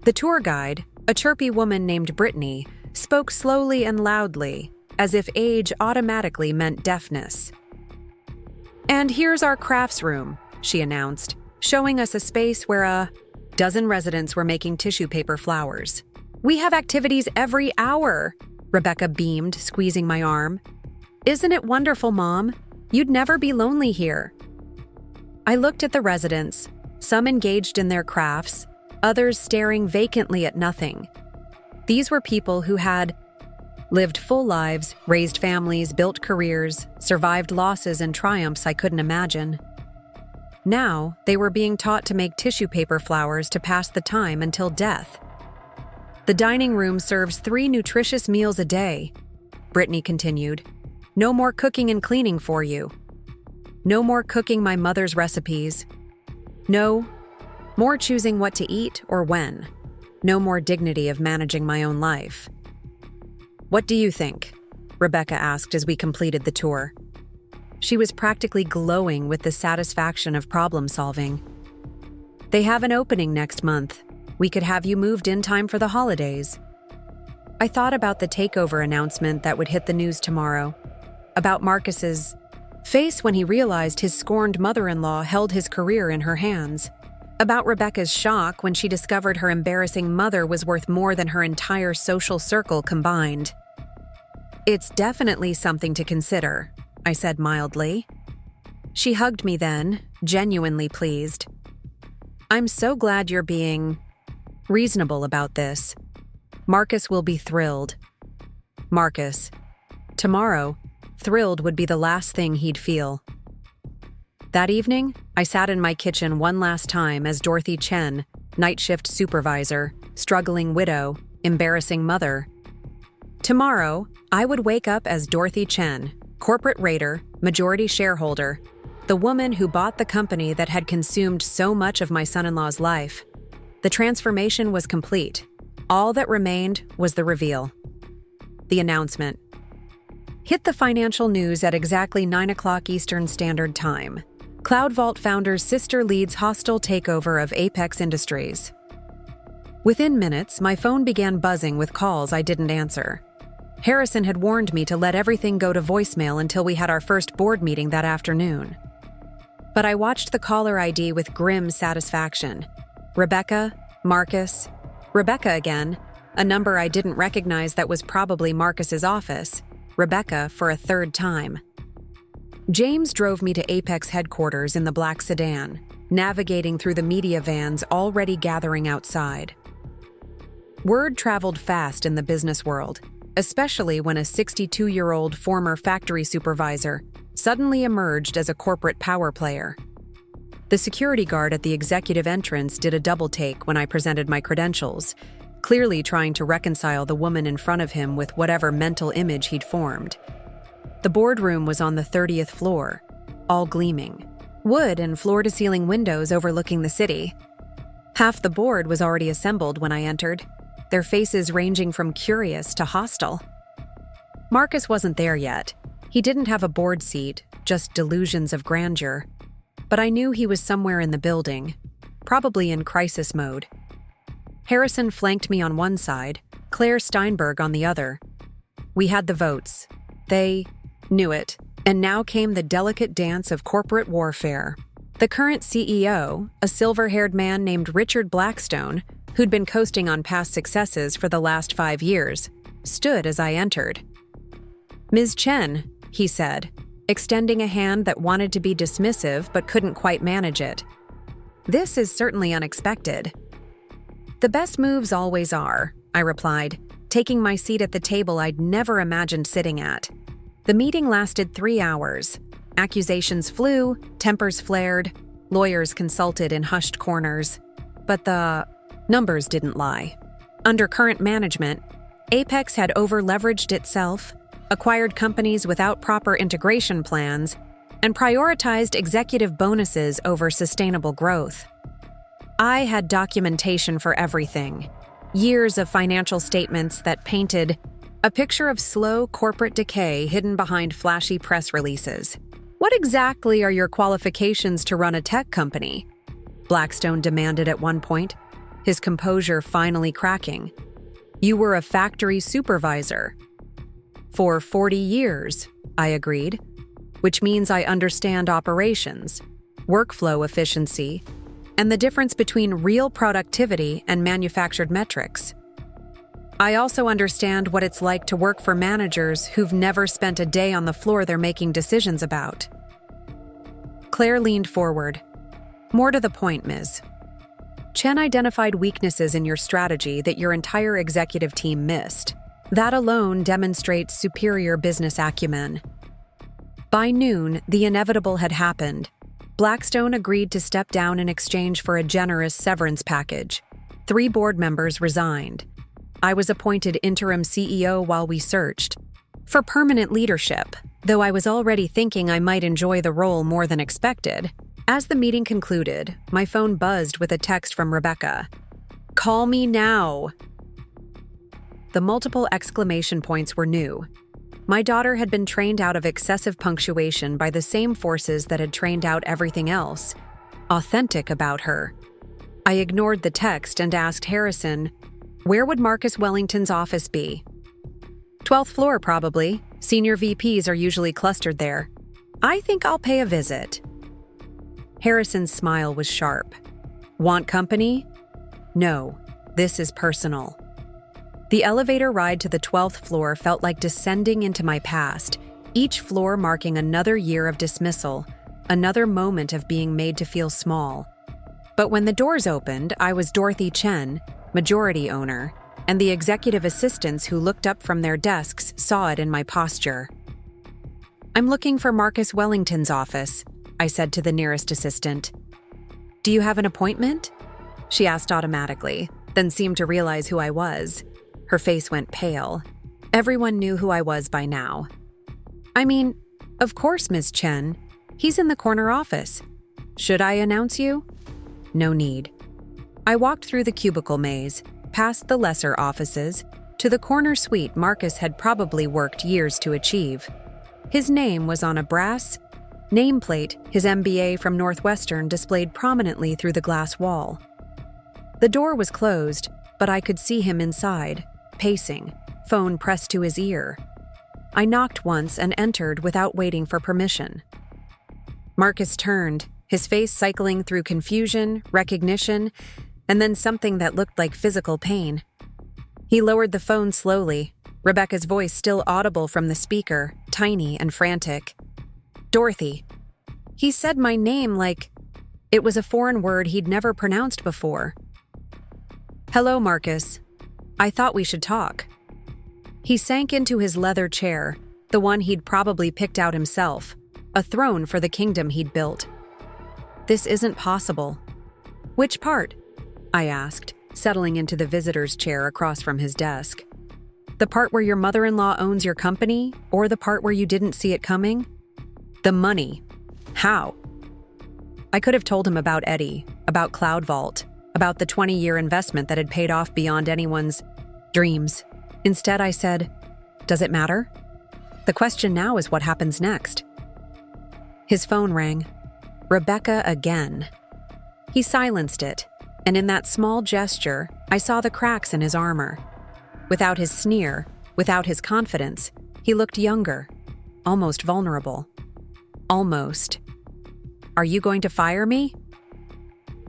The tour guide, a chirpy woman named Brittany, spoke slowly and loudly, as if age automatically meant deafness. "And here's our crafts room," she announced, showing us a space where a dozen residents were making tissue paper flowers. "We have activities every hour," Rebecca beamed, squeezing my arm. "Isn't it wonderful, Mom? You'd never be lonely here." I looked at the residents, some engaged in their crafts, others staring vacantly at nothing. These were people who had lived full lives, raised families, built careers, survived losses and triumphs I couldn't imagine. Now, they were being taught to make tissue paper flowers to pass the time until death. "The dining room serves 3 nutritious meals a day," Brittany continued. "No more cooking and cleaning for you. No more cooking my mother's recipes. No more choosing what to eat or when. No more dignity of managing my own life." "What do you think?" Rebecca asked as we completed the tour. She was practically glowing with the satisfaction of problem solving. "They have an opening next month. We could have you moved in time for the holidays." I thought about the takeover announcement that would hit the news tomorrow, about Marcus's face when he realized his scorned mother-in-law held his career in her hands, about Rebecca's shock when she discovered her embarrassing mother was worth more than her entire social circle combined. "It's definitely something to consider," I said mildly. She hugged me then, genuinely pleased. "I'm so glad you're being reasonable about this. Marcus will be thrilled." Marcus. Tomorrow, thrilled would be the last thing he'd feel. That evening, I sat in my kitchen one last time as Dorothy Chen, night shift supervisor, struggling widow, embarrassing mother. Tomorrow, I would wake up as Dorothy Chen, corporate raider, majority shareholder, the woman who bought the company that had consumed so much of my son-in-law's life. The transformation was complete. All that remained was the reveal. The announcement. Hit the financial news at exactly 9 o'clock Eastern Standard Time. Cloud Vault founder's sister leads hostile takeover of Apex Industries. Within minutes, my phone began buzzing with calls I didn't answer. Harrison had warned me to let everything go to voicemail until we had our first board meeting that afternoon. But I watched the caller ID with grim satisfaction. Rebecca, Marcus, Rebecca again, A number I didn't recognize that was probably Marcus's office. Rebecca for a third time. James drove me to Apex headquarters in the black sedan, navigating through the media vans already gathering outside. Word traveled fast in the business world, especially when a 62-year-old former factory supervisor suddenly emerged as a corporate power player. The security guard at the executive entrance did a double take when I presented my credentials, clearly trying to reconcile the woman in front of him with whatever mental image he'd formed. The boardroom was on the 30th floor, all gleaming. Wood and floor-to-ceiling windows overlooking the city. Half the board was already assembled when I entered, their faces ranging from curious to hostile. Marcus wasn't there yet. He didn't have a board seat, just delusions of grandeur. But I knew he was somewhere in the building, probably in crisis mode. Harrison flanked me on one side, Claire Steinberg on the other. We had the votes. They knew it, and now came the delicate dance of corporate warfare. The current CEO, a silver-haired man named Richard Blackstone, who'd been coasting on past successes for the last 5 years, stood as I entered. "Ms. Chen," he said, extending a hand that wanted to be dismissive but couldn't quite manage it. "This is certainly unexpected." "The best moves always are," I replied, taking my seat at the table I'd never imagined sitting at. The meeting lasted 3 hours. Accusations flew, tempers flared, lawyers consulted in hushed corners. But the numbers didn't lie. Under current management, Apex had over-leveraged itself, acquired companies without proper integration plans, and prioritized executive bonuses over sustainable growth. I had documentation for everything, years of financial statements that painted a picture of slow corporate decay hidden behind flashy press releases. "What exactly are your qualifications to run a tech company?" Blackstone demanded at one point, his composure finally cracking. "You were a factory supervisor." "For 40 years, I agreed, which means I understand operations, workflow efficiency, and the difference between real productivity and manufactured metrics. I also understand what it's like to work for managers who've never spent a day on the floor they're making decisions about." Claire leaned forward. "More to the point, Ms. Chen identified weaknesses in your strategy that your entire executive team missed. That alone demonstrates superior business acumen." By noon, the inevitable had happened. Blackstone agreed to step down in exchange for a generous severance package. 3 board members resigned. I was appointed interim CEO while we searched for permanent leadership, though I was already thinking I might enjoy the role more than expected. As the meeting concluded, my phone buzzed with a text from Rebecca. "Call me now." The multiple exclamation points were new. My daughter had been trained out of excessive punctuation by the same forces that had trained out everything else. Authentic about her. I ignored the text and asked Harrison, where would Marcus Wellington's office be? 12th floor, probably. Senior VPs are usually clustered there. I think I'll pay a visit. Harrison's smile was sharp. Want company? No, this is personal. The elevator ride to the 12th floor felt like descending into my past, each floor marking another year of dismissal, another moment of being made to feel small. But when the doors opened, I was Dorothy Chen, majority owner, and the executive assistants who looked up from their desks saw it in my posture. I'm looking for Marcus Wellington's office, I said to the nearest assistant. Do you have an appointment? She asked automatically, then seemed to realize who I was. Her face went pale. Everyone knew who I was by now. I mean, of course, Ms. Chen. He's in the corner office. Should I announce you? No need. I walked through the cubicle maze, past the lesser offices, to the corner suite Marcus had probably worked years to achieve. His name was on a brass nameplate, his MBA from Northwestern displayed prominently through the glass wall. The door was closed, but I could see him inside, pacing, phone pressed to his ear. I knocked once and entered without waiting for permission. Marcus turned, his face cycling through confusion, recognition, and then something that looked like physical pain. He lowered the phone slowly, Rebecca's voice still audible from the speaker, tiny and frantic. "Dorothy." He said my name like it was a foreign word he'd never pronounced before. "Hello, Marcus. I thought we should talk." He sank into his leather chair, the one he'd probably picked out himself, a throne for the kingdom he'd built. "This isn't possible." "Which part?" I asked, settling into the visitor's chair across from his desk. "The part where your mother-in-law owns your company, or the part where you didn't see it coming?" "The money. How?" I could have told him about Eddie, about Cloud Vault, about the 20-year investment that had paid off beyond anyone's dreams. Instead, I said, "Does it matter? The question now is what happens next." His phone rang. Rebecca again. He silenced it, and in that small gesture, I saw the cracks in his armor. Without his sneer, without his confidence, he looked younger, almost vulnerable. Almost. "Are you going to fire me?"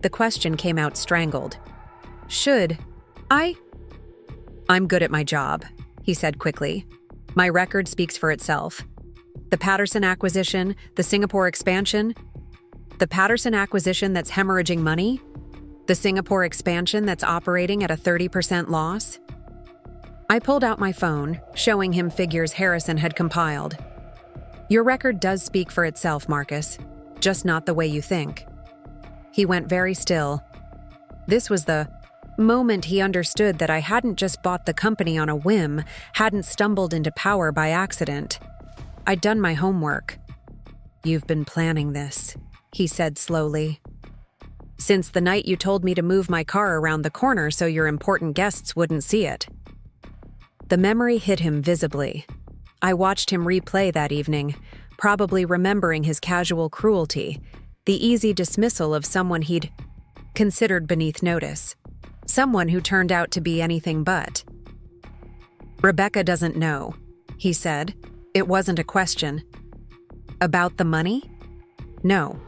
The question came out strangled. "Should I?" "I'm good at my job," he said quickly. "My record speaks for itself. The Patterson acquisition, the Singapore expansion. The Patterson acquisition that's hemorrhaging money? The Singapore expansion that's operating at a 30% loss?" I pulled out my phone, showing him figures Harrison had compiled. "Your record does speak for itself, Marcus, just not the way you think." He went very still. This was the moment he understood that I hadn't just bought the company on a whim, hadn't stumbled into power by accident. I'd done my homework. "You've been planning this," he said slowly. "Since the night you told me to move my car around the corner so your important guests wouldn't see it." The memory hit him visibly. I watched him replay that evening, probably remembering his casual cruelty, the easy dismissal of someone he'd considered beneath notice, someone who turned out to be anything but. "Rebecca doesn't know," he said. It wasn't a question. "About the money?" "No.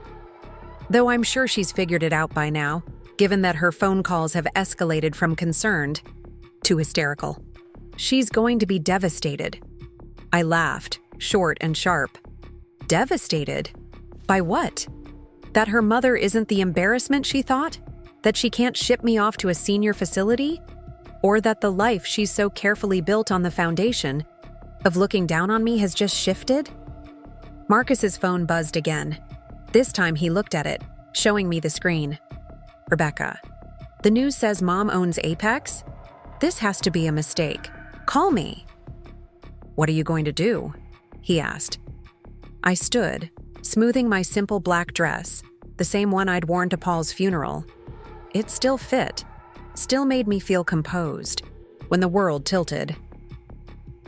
Though I'm sure she's figured it out by now, given that her phone calls have escalated from concerned to hysterical. She's going to be devastated." I laughed, short and sharp. "Devastated? By what? That her mother isn't the embarrassment she thought? That she can't ship me off to a senior facility? Or that the life she's so carefully built on the foundation of looking down on me has just shifted?" Marcus's phone buzzed again. This time he looked at it, showing me the screen. "Rebecca, the news says Mom owns Apex? This has to be a mistake. Call me." "What are you going to do?" he asked. I stood, smoothing my simple black dress, the same one I'd worn to Paul's funeral. It still fit, still made me feel composed, when the world tilted.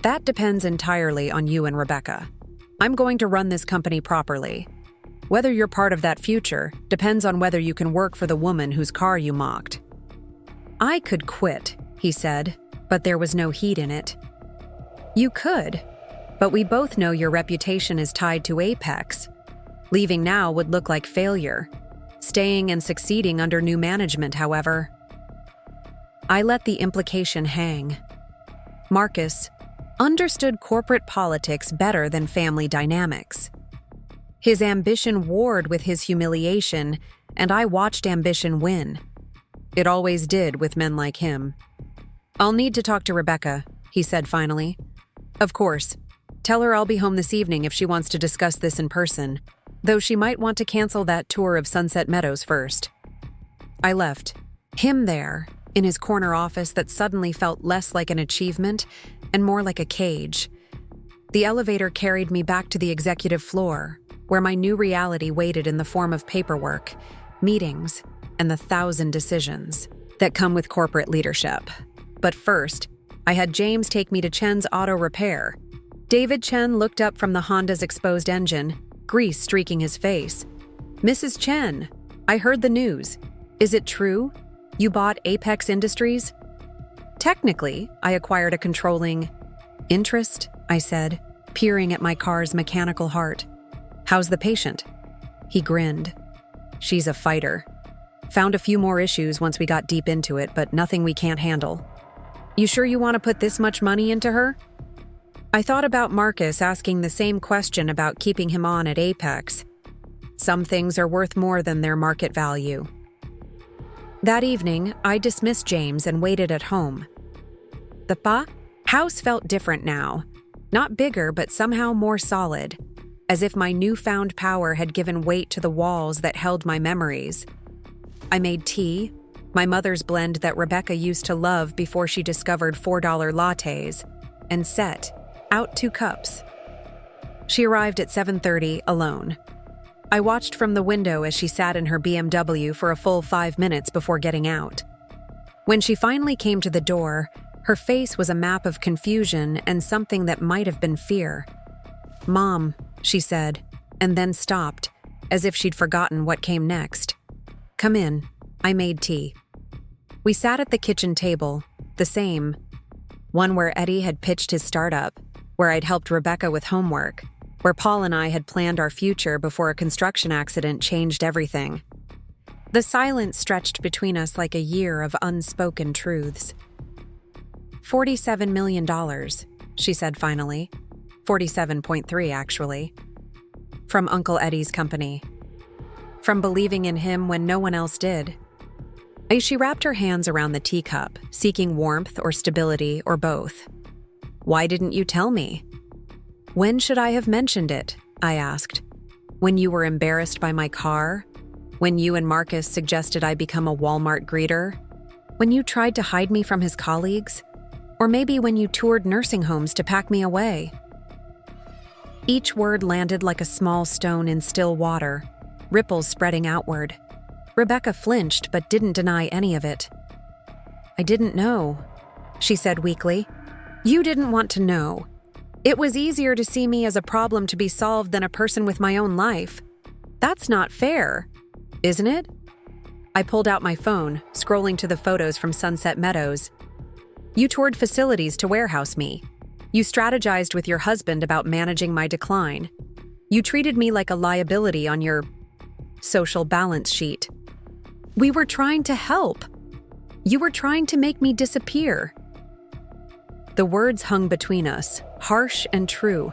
"That depends entirely on you and Rebecca. I'm going to run this company properly. Whether you're part of that future depends on whether you can work for the woman whose car you mocked." "I could quit," he said, but there was no heat in it. "You could, but we both know your reputation is tied to Apex. Leaving now would look like failure. Staying and succeeding under new management, however." I let the implication hang. Marcus understood corporate politics better than family dynamics. His ambition warred with his humiliation, and I watched ambition win. It always did with men like him. "I'll need to talk to Rebecca," he said finally. "Of course. Tell her I'll be home this evening if she wants to discuss this in person, though she might want to cancel that tour of Sunset Meadows first." I left. Him there, in his corner office that suddenly felt less like an achievement and more like a cage. The elevator carried me back to the executive floor, where my new reality waited in the form of paperwork, meetings, and the 1,000 decisions that come with corporate leadership. But first, I had James take me to Chen's auto repair. David Chen looked up from the Honda's exposed engine, grease streaking his face. "Mrs. Chen, I heard the news. Is it true? You bought Apex Industries?" "Technically, I acquired a controlling interest," I said, peering at my car's mechanical heart. "How's the patient?" He grinned. "She's a fighter. Found a few more issues once we got deep into it, but nothing we can't handle." You sure you want to put this much money into her? I thought about Marcus asking the same question about keeping him on at Apex. Some things are worth more than their market value. That evening, I dismissed James and waited at home. The house felt different now. Not bigger, but somehow more solid, as if my newfound power had given weight to the walls that held my memories. I made tea, my mother's blend that Rebecca used to love before she discovered $4 lattes, and set out 2 cups. She arrived at 7:30 alone. I watched from the window as she sat in her BMW for a full 5 minutes before getting out. When she finally came to the door, her face was a map of confusion and something that might have been fear. "Mom," she said, and then stopped, as if she'd forgotten what came next. "Come in. I made tea." We sat at the kitchen table, the same, one where Eddie had pitched his startup, where I'd helped Rebecca with homework, where Paul and I had planned our future before a construction accident changed everything. The silence stretched between us like a year of unspoken truths. $47 million, she said finally. 47.3, actually. From Uncle Eddie's company. From believing in him when no one else did. She wrapped her hands around the teacup, seeking warmth or stability or both. "Why didn't you tell me?" "When should I have mentioned it?" I asked. "When you were embarrassed by my car? When you and Marcus suggested I become a Walmart greeter? When you tried to hide me from his colleagues? Or maybe when you toured nursing homes to pack me away?" Each word landed like a small stone in still water, ripples spreading outward. Rebecca flinched but didn't deny any of it. "I didn't know," she said weakly. "You didn't want to know. It was easier to see me as a problem to be solved than a person with my own life. That's not fair, isn't it?" I pulled out my phone, scrolling to the photos from Sunset Meadows. "You toured facilities to warehouse me. You strategized with your husband about managing my decline. You treated me like a liability on your social balance sheet. We were trying to help. You were trying to make me disappear." The words hung between us, harsh and true.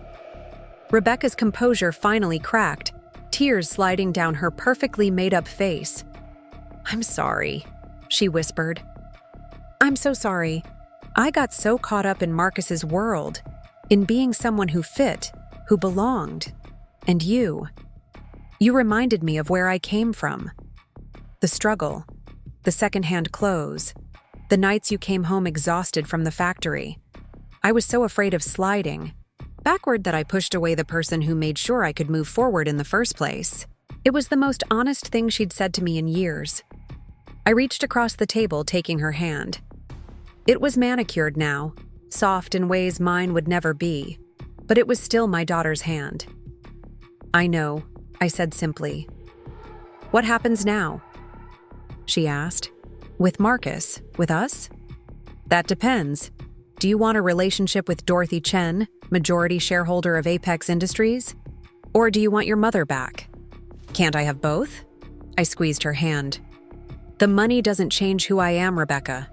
Rebecca's composure finally cracked, tears sliding down her perfectly made-up face. "I'm sorry," she whispered. "I'm so sorry. I got so caught up in Marcus's world, in being someone who fit, who belonged. And you reminded me of where I came from. The struggle, the secondhand clothes, the nights you came home exhausted from the factory. I was so afraid of sliding backward that I pushed away the person who made sure I could move forward in the first place." It was the most honest thing she'd said to me in years. I reached across the table, taking her hand. It was manicured now, soft in ways mine would never be, but it was still my daughter's hand. "I know," I said simply. "What happens now?" she asked. "With Marcus? With us?" "That depends. Do you want a relationship with Dorothy Chen, majority shareholder of Apex Industries? Or do you want your mother back?" "Can't I have both?" I squeezed her hand. "The money doesn't change who I am, Rebecca.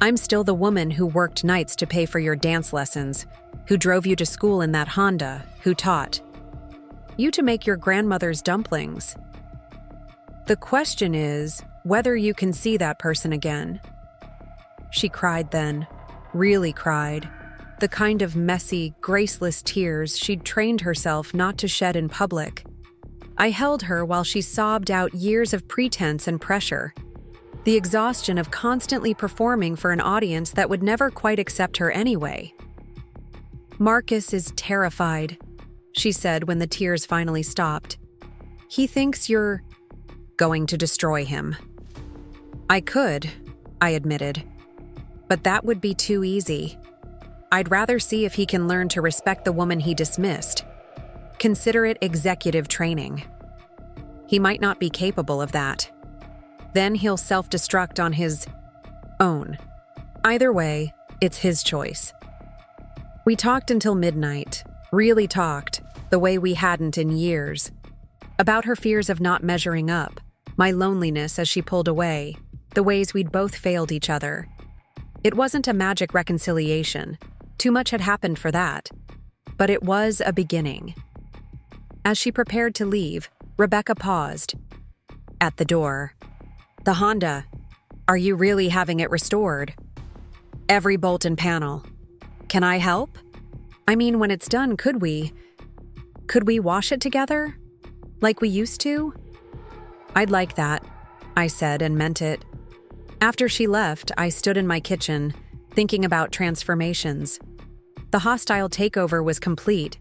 I'm still the woman who worked nights to pay for your dance lessons, who drove you to school in that Honda, who taught you to make your grandmother's dumplings. The question is whether you can see that person again." She cried then, really cried, the kind of messy, graceless tears she'd trained herself not to shed in public. I held her while she sobbed out years of pretense and pressure, the exhaustion of constantly performing for an audience that would never quite accept her anyway. "Marcus is terrified," she said when the tears finally stopped. "He thinks you're going to destroy him." "I could," I admitted. "But that would be too easy. I'd rather see if he can learn to respect the woman he dismissed. Consider it executive training. He might not be capable of that. Then he'll self-destruct on his own. Either way, it's his choice." We talked until midnight, really talked, the way we hadn't in years. About her fears of not measuring up, my loneliness as she pulled away, the ways we'd both failed each other. It wasn't a magic reconciliation. Too much had happened for that. But it was a beginning. As she prepared to leave, Rebecca paused. At the door. "The Honda. Are you really having it restored?" "Every bolt and panel." "Can I help? I mean, when it's done, could we wash it together? Like we used to?" "I'd like that," I said and meant it. After she left, I stood in my kitchen, thinking about transformations. The hostile takeover was complete,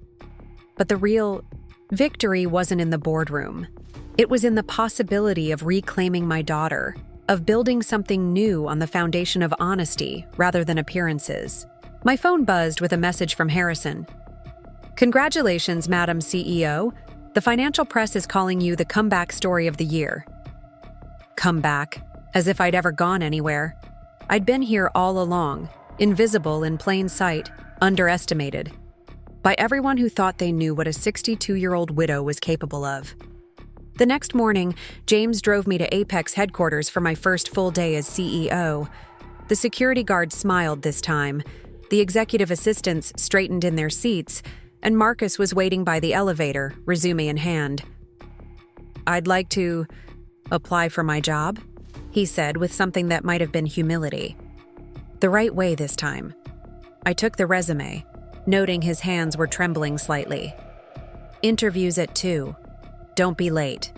but the real victory wasn't in the boardroom. It was in the possibility of reclaiming my daughter, of building something new on the foundation of honesty rather than appearances. My phone buzzed with a message from Harrison. "Congratulations, Madam CEO. The financial press is calling you the comeback story of the year." Comeback, as if I'd ever gone anywhere. I'd been here all along, invisible in plain sight, underestimated. By everyone who thought they knew what a 62-year-old widow was capable of. The next morning, James drove me to Apex headquarters for my first full day as CEO. The security guard smiled this time. The executive assistants straightened in their seats, and Marcus was waiting by the elevator, resume in hand. "I'd like to apply for my job," he said with something that might have been humility. The right way this time. I took the resume, noting his hands were trembling slightly. "Interviews at 2. Don't be late."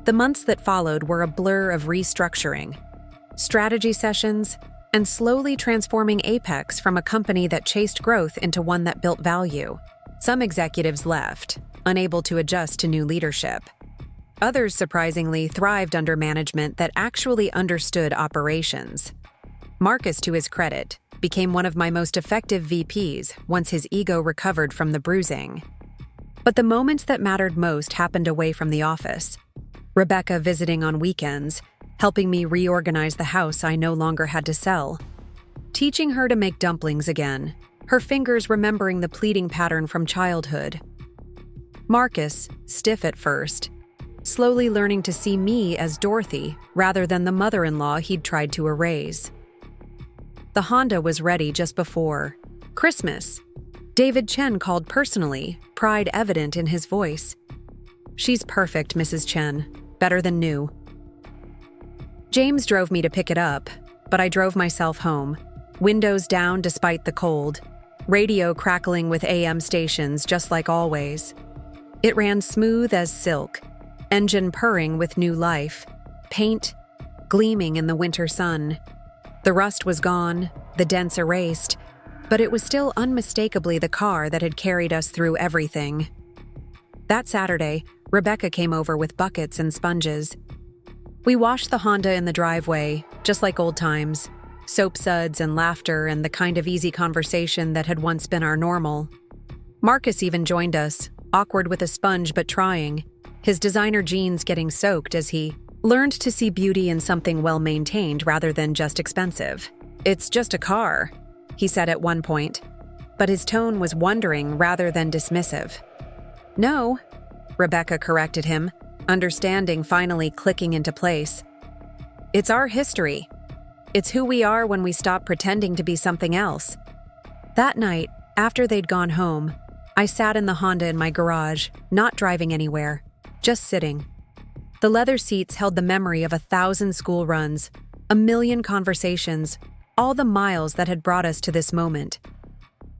The months that followed were a blur of restructuring, strategy sessions, and slowly transforming Apex from a company that chased growth into one that built value. Some executives left, unable to adjust to new leadership. Others, surprisingly, thrived under management that actually understood operations. Marcus, to his credit, became one of my most effective VPs once his ego recovered from the bruising. But the moments that mattered most happened away from the office. Rebecca visiting on weekends, helping me reorganize the house I no longer had to sell. Teaching her to make dumplings again, her fingers remembering the pleating pattern from childhood. Marcus, stiff at first, slowly learning to see me as Dorothy rather than the mother-in-law he'd tried to erase. The Honda was ready just before Christmas. David Chen called personally, pride evident in his voice. "She's perfect, Mrs. Chen. Better than new." James drove me to pick it up, but I drove myself home, windows down despite the cold, radio crackling with AM stations just like always. It ran smooth as silk, engine purring with new life, paint gleaming in the winter sun. The rust was gone, the dents erased, but it was still unmistakably the car that had carried us through everything. That Saturday, Rebecca came over with buckets and sponges. We washed the Honda in the driveway, just like old times, soap suds and laughter and the kind of easy conversation that had once been our normal. Marcus even joined us, awkward with a sponge but trying, his designer jeans getting soaked as he learned to see beauty in something well-maintained rather than just expensive. "It's just a car," he said at one point, but his tone was wondering rather than dismissive. "No," Rebecca corrected him, understanding finally clicking into place. "It's our history. It's who we are when we stop pretending to be something else." That night, after they'd gone home, I sat in the Honda in my garage, not driving anywhere, just sitting. The leather seats held the memory of 1,000 school runs, 1,000,000 conversations, all the miles that had brought us to this moment.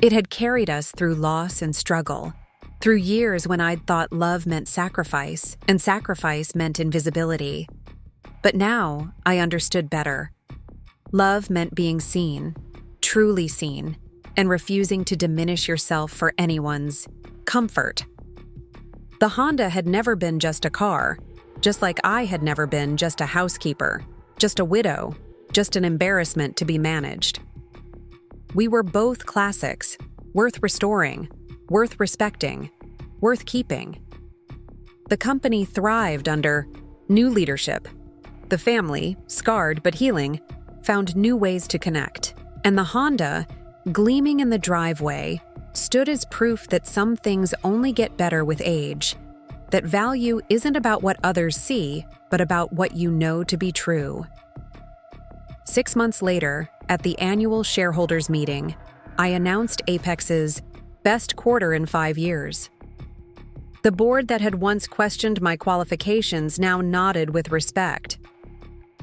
It had carried us through loss and struggle, through years when I'd thought love meant sacrifice, and sacrifice meant invisibility. But now I understood better. Love meant being seen, truly seen, and refusing to diminish yourself for anyone's comfort. The Honda had never been just a car, just like I had never been just a housekeeper, just a widow, just an embarrassment to be managed. We were both classics, worth restoring, worth respecting, worth keeping. The company thrived under new leadership. The family, scarred but healing, found new ways to connect. And the Honda, gleaming in the driveway, stood as proof that some things only get better with age, that value isn't about what others see, but about what you know to be true. 6 months later, At the annual shareholders meeting, I announced Apex's best quarter in 5 years. The board that had once questioned my qualifications now nodded with respect.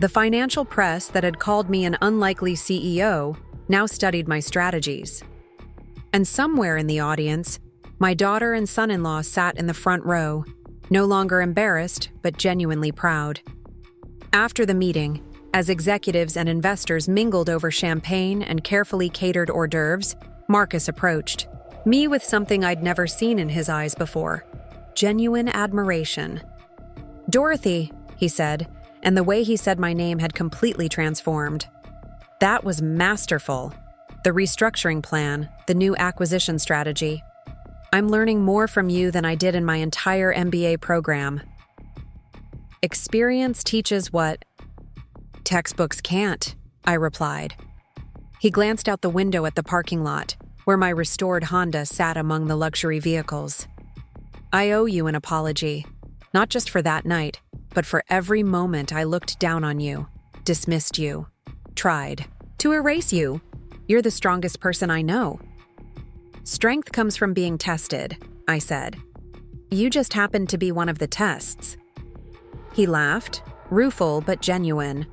The financial press that had called me an unlikely CEO now studied my strategies. And somewhere in the audience, my daughter and son-in-law sat in the front row, no longer embarrassed, but genuinely proud. After the meeting, as executives and investors mingled over champagne and carefully catered hors d'oeuvres, Marcus approached, me with something I'd never seen in his eyes before: genuine admiration. "Dorothy," he said, and the way he said my name had completely transformed. "That was masterful. The restructuring plan, the new acquisition strategy. I'm learning more from you than I did in my entire MBA program." "Experience teaches what textbooks can't," I replied. He glanced out the window at the parking lot, where my restored Honda sat among the luxury vehicles. "I owe you an apology, not just for that night, but for every moment I looked down on you, dismissed you, tried to erase you. You're the strongest person I know." "Strength comes from being tested," I said. "You just happened to be one of the tests." He laughed, rueful but genuine.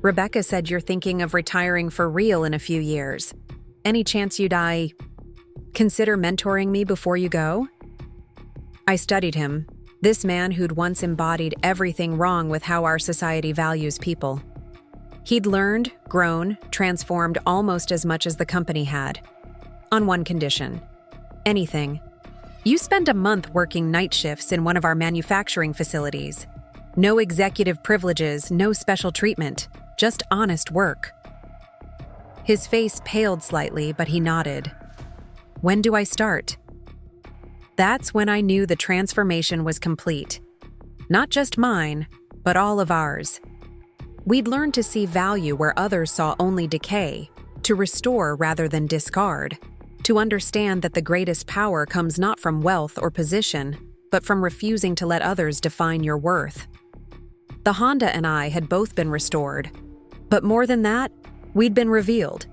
"Rebecca said you're thinking of retiring for real in a few years. Any chance you'd consider mentoring me before you go?" I studied him, this man who'd once embodied everything wrong with how our society values people. He'd learned, grown, transformed almost as much as the company had. On one condition: anything. "You spend a month working night shifts in one of our manufacturing facilities. No executive privileges, no special treatment, just honest work." His face paled slightly, but he nodded. "When do I start?" That's when I knew the transformation was complete. Not just mine, but all of ours. We'd learned to see value where others saw only decay, to restore rather than discard, to understand that the greatest power comes not from wealth or position, but from refusing to let others define your worth. The Honda and I had both been restored, but more than that, we'd been revealed.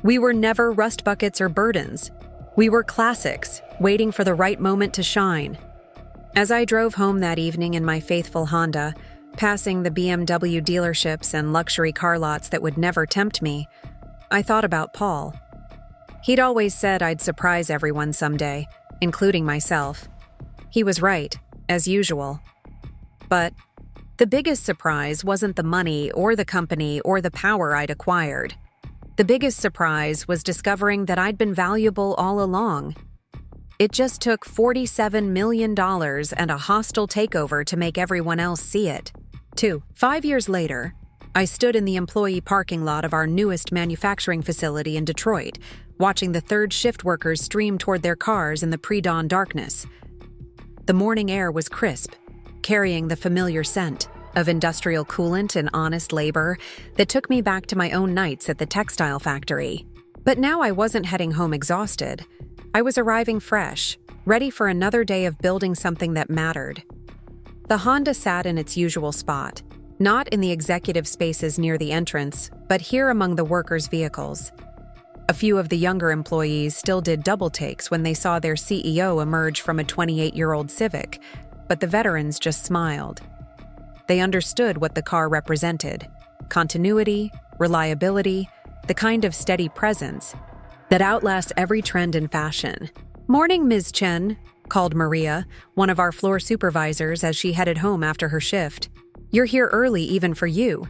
We were never rust buckets or burdens. We were classics, waiting for the right moment to shine. As I drove home that evening in my faithful Honda, passing the BMW dealerships and luxury car lots that would never tempt me, I thought about Paul. He'd always said I'd surprise everyone someday, including myself. He was right, as usual. But the biggest surprise wasn't the money or the company or the power I'd acquired. The biggest surprise was discovering that I'd been valuable all along. It just took $47 million and a hostile takeover to make everyone else see it. 5 years later, I stood in the employee parking lot of our newest manufacturing facility in Detroit, watching the third shift workers stream toward their cars in the pre-dawn darkness. The morning air was crisp, carrying the familiar scent of industrial coolant and honest labor that took me back to my own nights at the textile factory. But now I wasn't heading home exhausted. I was arriving fresh, ready for another day of building something that mattered. The Honda sat in its usual spot, not in the executive spaces near the entrance, but here among the workers' vehicles. A few of the younger employees still did double takes when they saw their CEO emerge from a 28-year-old Civic, but the veterans just smiled. They understood what the car represented: continuity, reliability, the kind of steady presence that outlasts every trend in fashion. "Morning, Ms. Chen," called Maria, one of our floor supervisors, as she headed home after her shift. "You're here early even for you."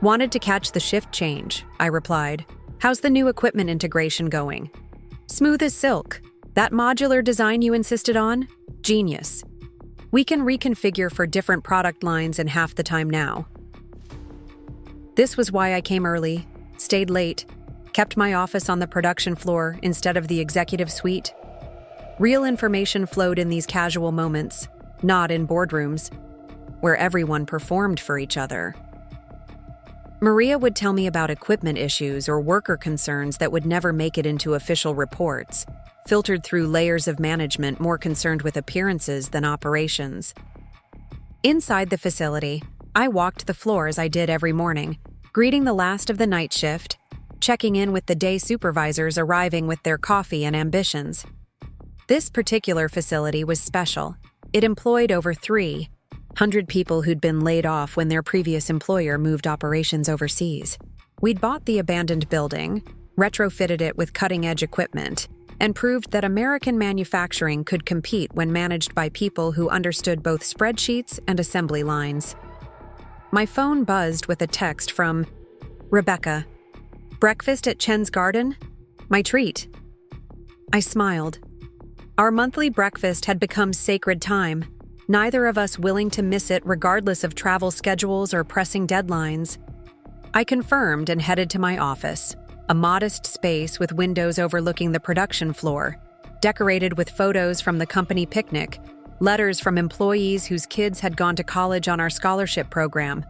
"Wanted to catch the shift change," I replied. "How's the new equipment integration going?" "Smooth as silk. That modular design you insisted on? Genius. We can reconfigure for different product lines in half the time now." This was why I came early, stayed late, kept my office on the production floor instead of the executive suite. Real information flowed in these casual moments, not in boardrooms, where everyone performed for each other. Maria would tell me about equipment issues or worker concerns that would never make it into official reports, filtered through layers of management more concerned with appearances than operations. Inside the facility, I walked the floor as I did every morning, greeting the last of the night shift, checking in with the day supervisors arriving with their coffee and ambitions. This particular facility was special. It employed over 300 people who'd been laid off when their previous employer moved operations overseas. We'd bought the abandoned building, retrofitted it with cutting-edge equipment, and proved that American manufacturing could compete when managed by people who understood both spreadsheets and assembly lines. My phone buzzed with a text from Rebecca. "Breakfast at Chen's Garden? My treat." I smiled. Our monthly breakfast had become sacred time, neither of us willing to miss it regardless of travel schedules or pressing deadlines. I confirmed and headed to my office, a modest space with windows overlooking the production floor, decorated with photos from the company picnic, letters from employees whose kids had gone to college on our scholarship program,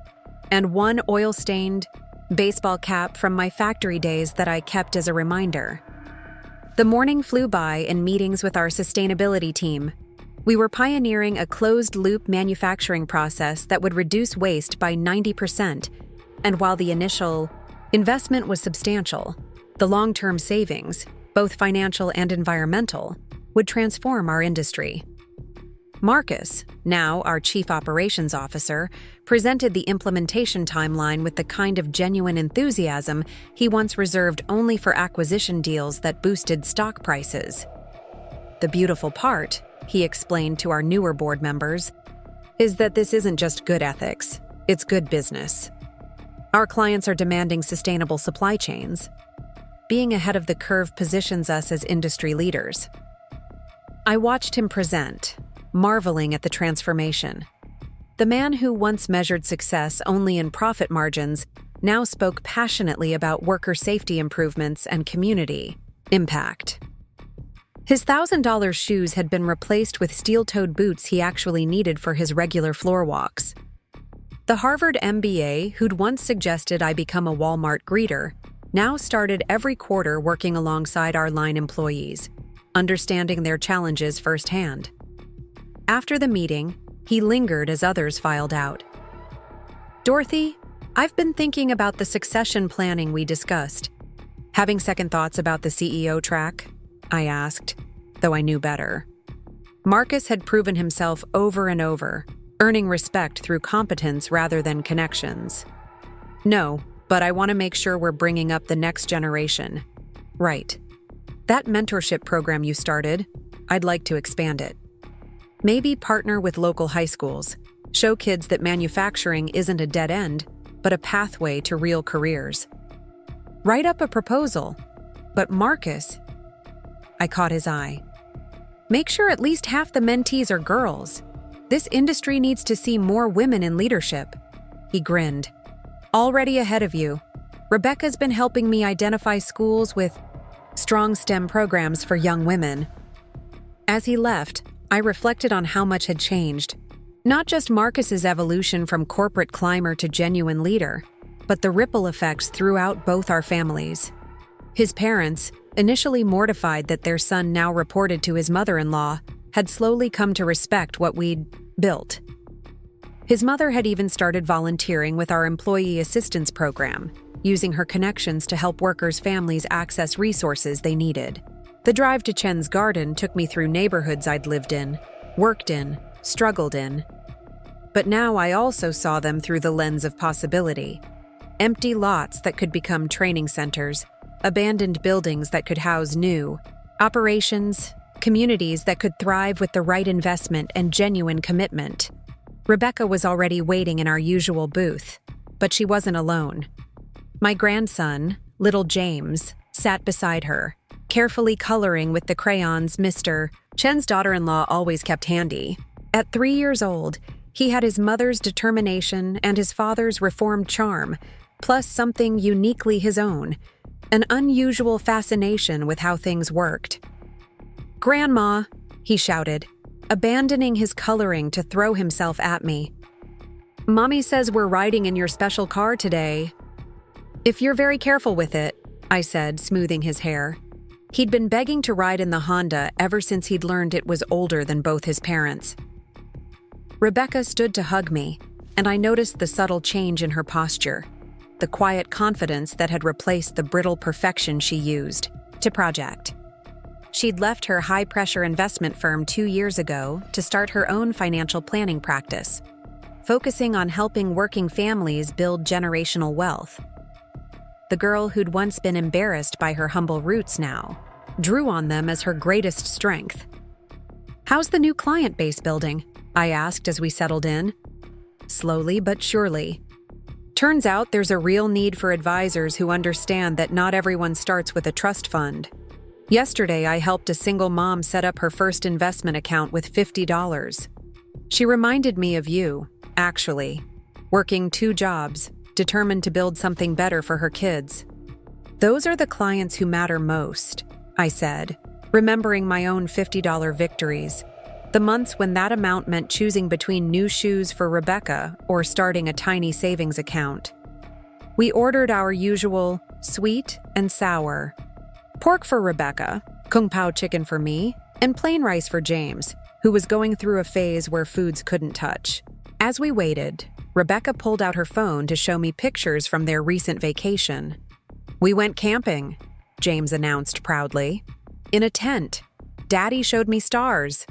and one oil-stained baseball cap from my factory days that I kept as a reminder. The morning flew by in meetings with our sustainability team. We were pioneering a closed-loop manufacturing process that would reduce waste by 90%, and while the initial investment was substantial, the long-term savings, both financial and environmental, would transform our industry. Marcus, now our Chief Operations Officer, presented the implementation timeline with the kind of genuine enthusiasm he once reserved only for acquisition deals that boosted stock prices. "The beautiful part," he explained to our newer board members, "is that this isn't just good ethics, it's good business. Our clients are demanding sustainable supply chains. Being ahead of the curve positions us as industry leaders." I watched him present, marveling at the transformation. The man who once measured success only in profit margins now spoke passionately about worker safety improvements and community impact. His $1,000 shoes had been replaced with steel-toed boots he actually needed for his regular floor walks. The Harvard MBA, who'd once suggested I become a Walmart greeter, now started every quarter working alongside our line employees, understanding their challenges firsthand. After the meeting, he lingered as others filed out. "Dorothy, I've been thinking about the succession planning we discussed. Having second thoughts about the CEO track?" I asked, though I knew better. Marcus had proven himself over and over, earning respect through competence rather than connections. "No, but I want to make sure we're bringing up the next generation." "Right. That mentorship program you started, I'd like to expand it. Maybe partner with local high schools, show kids that manufacturing isn't a dead end, but a pathway to real careers. Write up a proposal." "But Marcus," I caught his eye, "make sure at least half the mentees are girls. This industry needs to see more women in leadership." He grinned. "Already ahead of you. Rebecca's been helping me identify schools with strong STEM programs for young women." As he left, I reflected on how much had changed. Not just Marcus's evolution from corporate climber to genuine leader, but the ripple effects throughout both our families. His parents, initially mortified that their son now reported to his mother-in-law, had slowly come to respect what we'd built. His mother had even started volunteering with our employee assistance program, using her connections to help workers' families access resources they needed. The drive to Chen's Garden took me through neighborhoods I'd lived in, worked in, struggled in. But now I also saw them through the lens of possibility. Empty lots that could become training centers, abandoned buildings that could house new operations, communities that could thrive with the right investment and genuine commitment. Rebecca was already waiting in our usual booth, but she wasn't alone. My grandson, little James, sat beside her, carefully coloring with the crayons Mr. Chen's daughter-in-law always kept handy. At 3 years old, he had his mother's determination and his father's reformed charm, plus something uniquely his own, an unusual fascination with how things worked. "Grandma," he shouted, abandoning his coloring to throw himself at me. "Mommy says we're riding in your special car today." "If you're very careful with it," I said, smoothing his hair. He'd been begging to ride in the Honda ever since he'd learned it was older than both his parents. Rebecca stood to hug me, and I noticed the subtle change in her posture. the quiet confidence that had replaced the brittle perfection she used to project. She'd left her high-pressure investment firm 2 years ago to start her own financial planning practice, focusing on helping working families build generational wealth. The girl who'd once been embarrassed by her humble roots now drew on them as her greatest strength. "How's the new client base building?" I asked as we settled in. "Slowly but surely. Turns out there's a real need for advisors who understand that not everyone starts with a trust fund. Yesterday, I helped a single mom set up her first investment account with $50. She reminded me of you, actually, working 2 jobs, determined to build something better for her kids. Those are the clients who matter most," I said, remembering my own $50 victories, the months when that amount meant choosing between new shoes for Rebecca or starting a tiny savings account. We ordered our usual sweet and sour, pork for Rebecca, kung pao chicken for me, and plain rice for James, who was going through a phase where foods couldn't touch. As we waited, Rebecca pulled out her phone to show me pictures from their recent vacation. "We went camping," James announced proudly. "In a tent. Daddy showed me stars."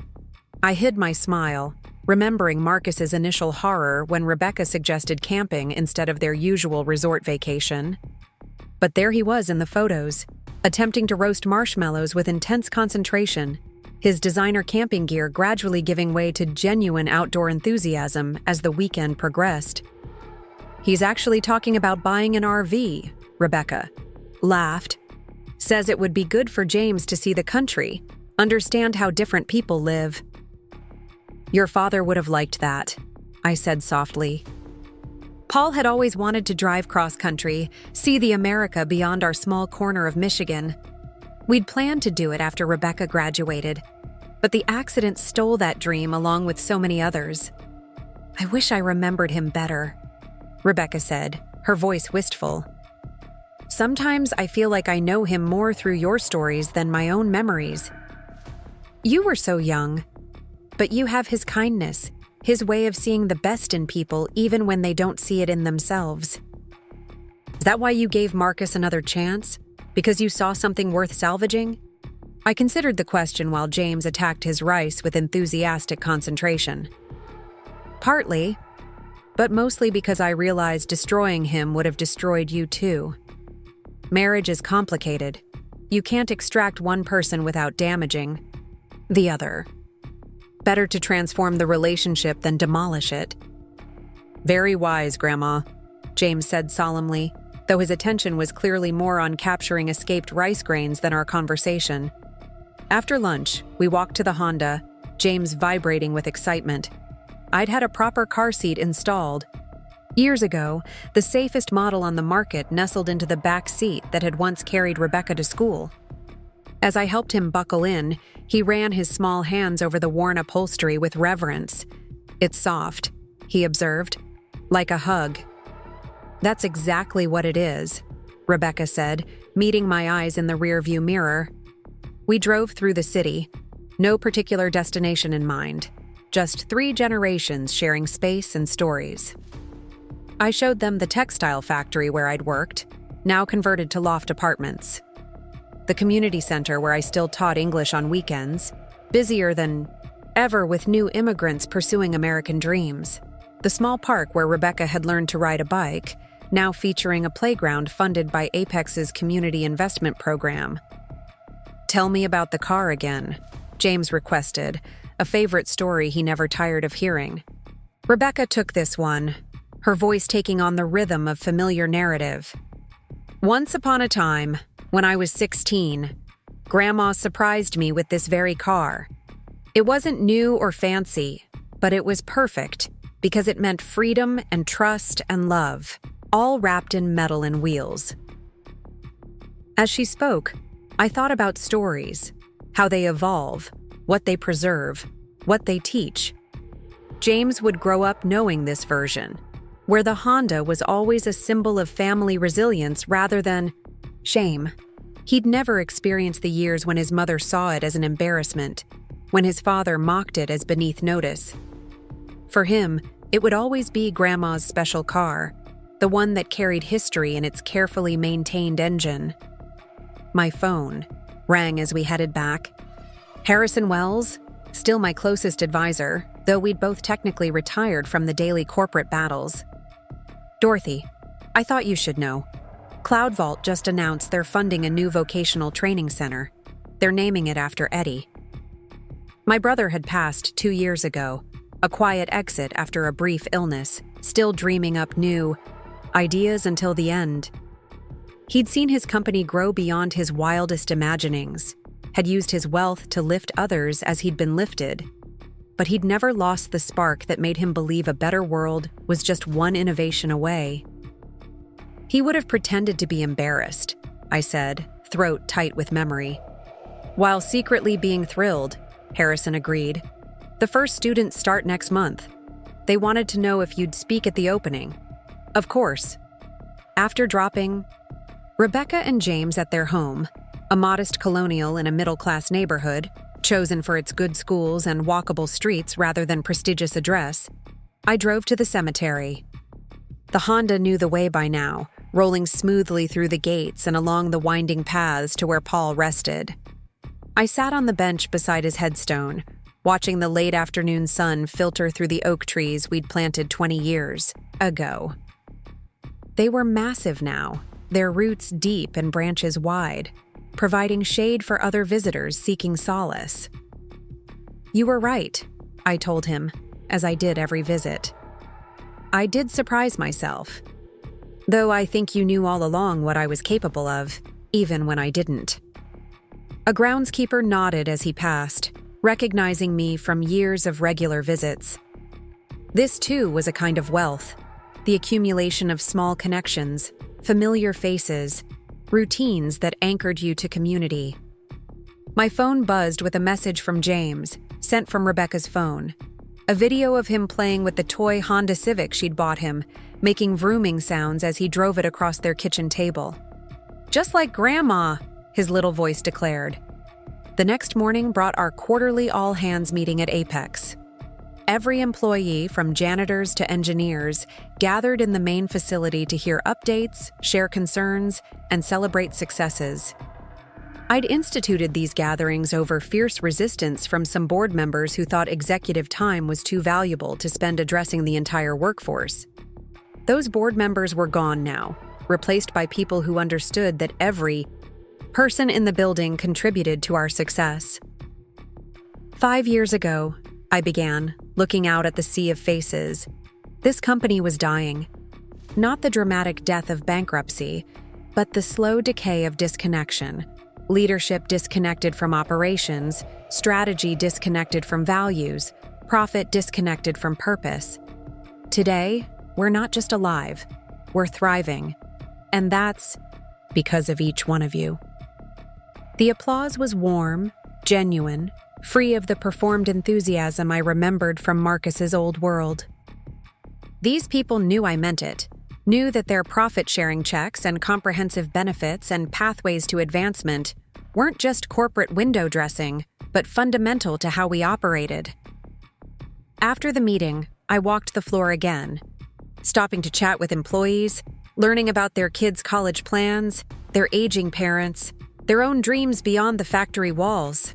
I hid my smile, remembering Marcus's initial horror when Rebecca suggested camping instead of their usual resort vacation. But there he was in the photos, attempting to roast marshmallows with intense concentration, his designer camping gear gradually giving way to genuine outdoor enthusiasm as the weekend progressed. "He's actually talking about buying an RV," Rebecca laughed. "Says it would be good for James to see the country, understand how different people live." "Your father would have liked that," I said softly. Paul had always wanted to drive cross-country, see the America beyond our small corner of Michigan. We'd planned to do it after Rebecca graduated, but the accident stole that dream along with so many others. "I wish I remembered him better," Rebecca said, her voice wistful. "Sometimes I feel like I know him more through your stories than my own memories. You were so young, but you have his kindness, his way of seeing the best in people even when they don't see it in themselves." "Is that why you gave Marcus another chance? Because you saw something worth salvaging?" I considered the question while James attacked his rice with enthusiastic concentration. "Partly, but mostly because I realized destroying him would have destroyed you too. Marriage is complicated. You can't extract one person without damaging the other. Better to transform the relationship than demolish it." "Very wise, Grandma," James said solemnly, though his attention was clearly more on capturing escaped rice grains than our conversation. After lunch, we walked to the Honda, James vibrating with excitement. I'd had a proper car seat installed. Years ago, the safest model on the market nestled into the back seat that had once carried Rebecca to school. As I helped him buckle in, he ran his small hands over the worn upholstery with reverence. "It's soft," he observed, "like a hug." "That's exactly what it is," Rebecca said, meeting my eyes in the rearview mirror. We drove through the city, no particular destination in mind, just 3 generations sharing space and stories. I showed them the textile factory where I'd worked, now converted to loft apartments. The community center where I still taught English on weekends, busier than ever with new immigrants pursuing American dreams. The small park where Rebecca had learned to ride a bike, now featuring a playground funded by Apex's community investment program. "Tell me about the car again," James requested, a favorite story he never tired of hearing. Rebecca took this one, her voice taking on the rhythm of familiar narrative. "Once upon a time, when I was 16, Grandma surprised me with this very car. It wasn't new or fancy, but it was perfect because it meant freedom and trust and love, all wrapped in metal and wheels." As she spoke, I thought about stories, how they evolve, what they preserve, what they teach. James would grow up knowing this version, where the Honda was always a symbol of family resilience rather than shame. He'd never experienced the years when his mother saw it as an embarrassment, when his father mocked it as beneath notice. For him, it would always be Grandma's special car, the one that carried history in its carefully maintained engine. My phone rang as we headed back. Harrison Wells, still my closest advisor, though we'd both technically retired from the daily corporate battles. Dorothy, I thought you should know. Cloud Vault just announced they're funding a new vocational training center. They're naming it after Eddie. My brother had passed 2 years ago, a quiet exit after a brief illness, still dreaming up new ideas until the end. He'd seen his company grow beyond his wildest imaginings, had used his wealth to lift others as he'd been lifted, but he'd never lost the spark that made him believe a better world was just one innovation away. He would have pretended to be embarrassed, I said, throat tight with memory. While secretly being thrilled, Harrison agreed. The first students start next month. They wanted to know if you'd speak at the opening. Of course. After dropping Rebecca and James at their home, a modest colonial in a middle-class neighborhood, chosen for its good schools and walkable streets rather than prestigious address, I drove to the cemetery. The Honda knew the way by now, rolling smoothly through the gates and along the winding paths to where Paul rested. I sat on the bench beside his headstone, watching the late afternoon sun filter through the oak trees we'd planted 20 years ago. They were massive now, their roots deep and branches wide, providing shade for other visitors seeking solace. You were right, I told him, as I did every visit. I did surprise myself, though I think you knew all along what I was capable of, even when I didn't. A groundskeeper nodded as he passed, recognizing me from years of regular visits. This, too, was a kind of wealth, the accumulation of small connections, familiar faces, routines that anchored you to community. My phone buzzed with a message from James, sent from Rebecca's phone. A video of him playing with the toy Honda Civic she'd bought him, making vrooming sounds as he drove it across their kitchen table. Just like Grandma, his little voice declared. The next morning brought our quarterly all-hands meeting at Apex. Every employee, from janitors to engineers, gathered in the main facility to hear updates, share concerns, and celebrate successes. I'd instituted these gatherings over fierce resistance from some board members who thought executive time was too valuable to spend addressing the entire workforce. Those board members were gone now, replaced by people who understood that every person in the building contributed to our success. 5 years ago, I began, looking out at the sea of faces. This company was dying. Not the dramatic death of bankruptcy, but the slow decay of disconnection. Leadership disconnected from operations, strategy disconnected from values, profit disconnected from purpose. Today, we're not just alive, we're thriving. And that's because of each one of you. The applause was warm, genuine, free of the performed enthusiasm I remembered from Marcus's old world. These people knew I meant it, knew that their profit-sharing checks and comprehensive benefits and pathways to advancement weren't just corporate window dressing, but fundamental to how we operated. After the meeting, I walked the floor again, stopping to chat with employees, learning about their kids' college plans, their aging parents, their own dreams beyond the factory walls.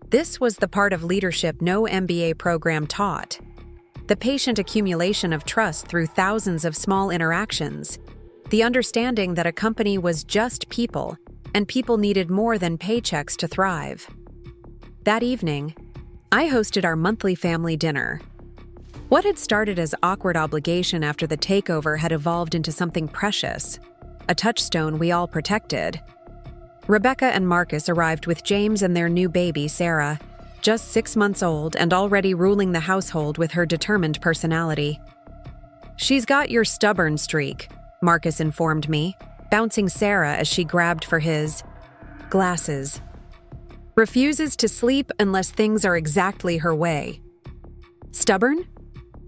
This was the part of leadership no MBA program taught. The patient accumulation of trust through thousands of small interactions. The understanding that a company was just people, and people needed more than paychecks to thrive. That evening, I hosted our monthly family dinner. What had started as awkward obligation after the takeover had evolved into something precious, a touchstone we all protected. Rebecca and Marcus arrived with James and their new baby, Sarah, just 6 months old and already ruling the household with her determined personality. "She's got your stubborn streak," Marcus informed me, bouncing Sarah as she grabbed for his glasses. "Refuses to sleep unless things are exactly her way." "Stubborn?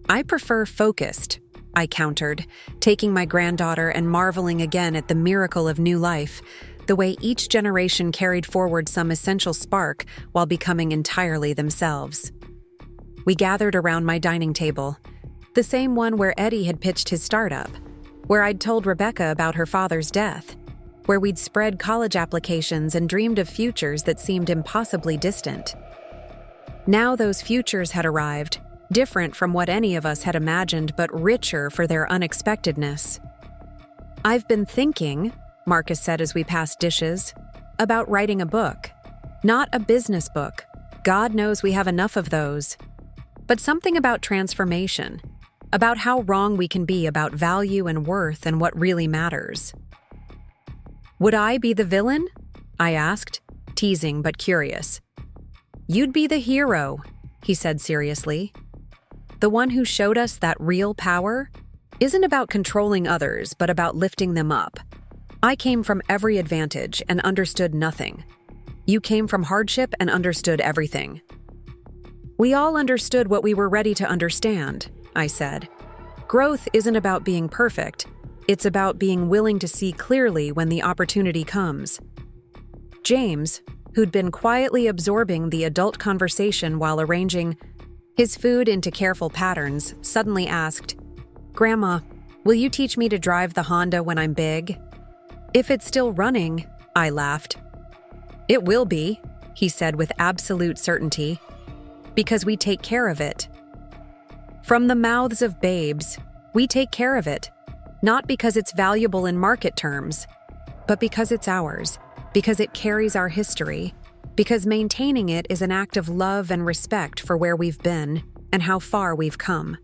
I prefer focused," I countered, taking my granddaughter and marveling again at the miracle of new life, the way each generation carried forward some essential spark while becoming entirely themselves. We gathered around my dining table, the same one where Eddie had pitched his startup, where I'd told Rebecca about her father's death, where we'd spread college applications and dreamed of futures that seemed impossibly distant. Now those futures had arrived, different from what any of us had imagined, but richer for their unexpectedness. "I've been thinking," Marcus said as we passed dishes, "about writing a book. Not a business book. God knows we have enough of those. But something about transformation, about how wrong we can be about value and worth and what really matters." "Would I be the villain?" I asked, teasing but curious. "You'd be the hero," he said seriously. "The one who showed us that real power isn't about controlling others, but about lifting them up. I came from every advantage and understood nothing. You came from hardship and understood everything." "We all understood what we were ready to understand," I said. "Growth isn't about being perfect. It's about being willing to see clearly when the opportunity comes." James, who'd been quietly absorbing the adult conversation while arranging his food into careful patterns, suddenly asked, "Grandma, will you teach me to drive the Honda when I'm big?" "If it's still running," I laughed. "It will be," he said with absolute certainty, "because we take care of it. From the mouths of babes, we take care of it, not because it's valuable in market terms, but because it's ours, because it carries our history, because maintaining it is an act of love and respect for where we've been and how far we've come."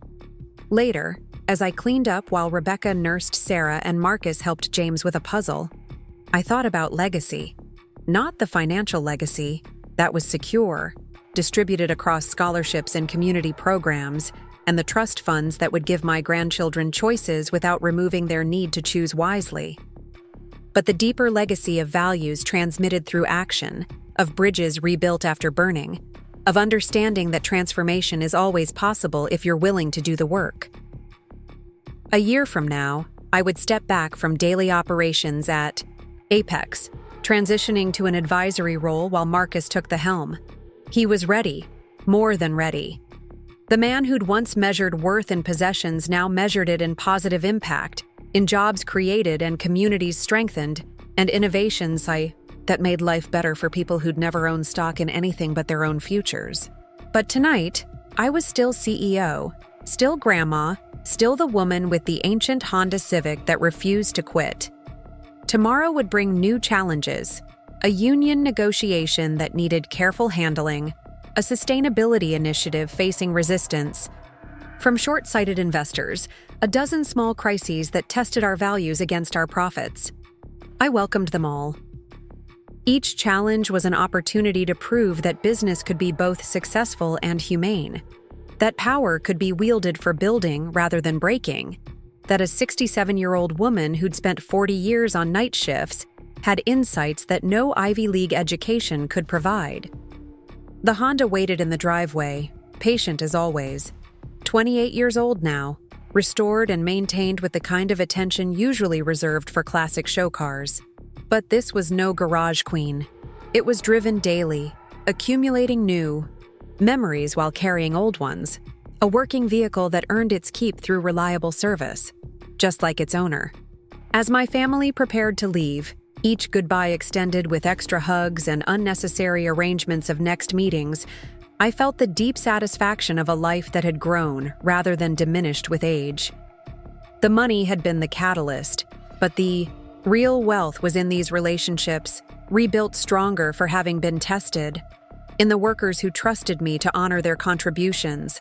Later, as I cleaned up while Rebecca nursed Sarah and Marcus helped James with a puzzle, I thought about legacy. Not the financial legacy, that was secure, distributed across scholarships and community programs, and the trust funds that would give my grandchildren choices without removing their need to choose wisely. But the deeper legacy of values transmitted through action, of bridges rebuilt after burning, of understanding that transformation is always possible if you're willing to do the work. A year from now, I would step back from daily operations at Apex, transitioning to an advisory role while Marcus took the helm. He was ready, more than ready. The man who'd once measured worth in possessions now measured it in positive impact, in jobs created and communities strengthened, and innovations that made life better for people who'd never owned stock in anything but their own futures. But tonight, I was still CEO, still grandma, still the woman with the ancient Honda Civic that refused to quit. Tomorrow would bring new challenges, a union negotiation that needed careful handling, a sustainability initiative facing resistance. From short-sighted investors, a dozen small crises that tested our values against our profits. I welcomed them all. Each challenge was an opportunity to prove that business could be both successful and humane, that power could be wielded for building rather than breaking, that a 67-year-old woman who'd spent 40 years on night shifts had insights that no Ivy League education could provide. The Honda waited in the driveway, patient as always. 28 years old now, restored and maintained with the kind of attention usually reserved for classic show cars. But this was no garage queen. It was driven daily, accumulating new memories while carrying old ones, a working vehicle that earned its keep through reliable service, just like its owner. As my family prepared to leave, each goodbye extended with extra hugs and unnecessary arrangements of next meetings, I felt the deep satisfaction of a life that had grown rather than diminished with age. The money had been the catalyst, but the real wealth was in these relationships, rebuilt stronger for having been tested, in the workers who trusted me to honor their contributions,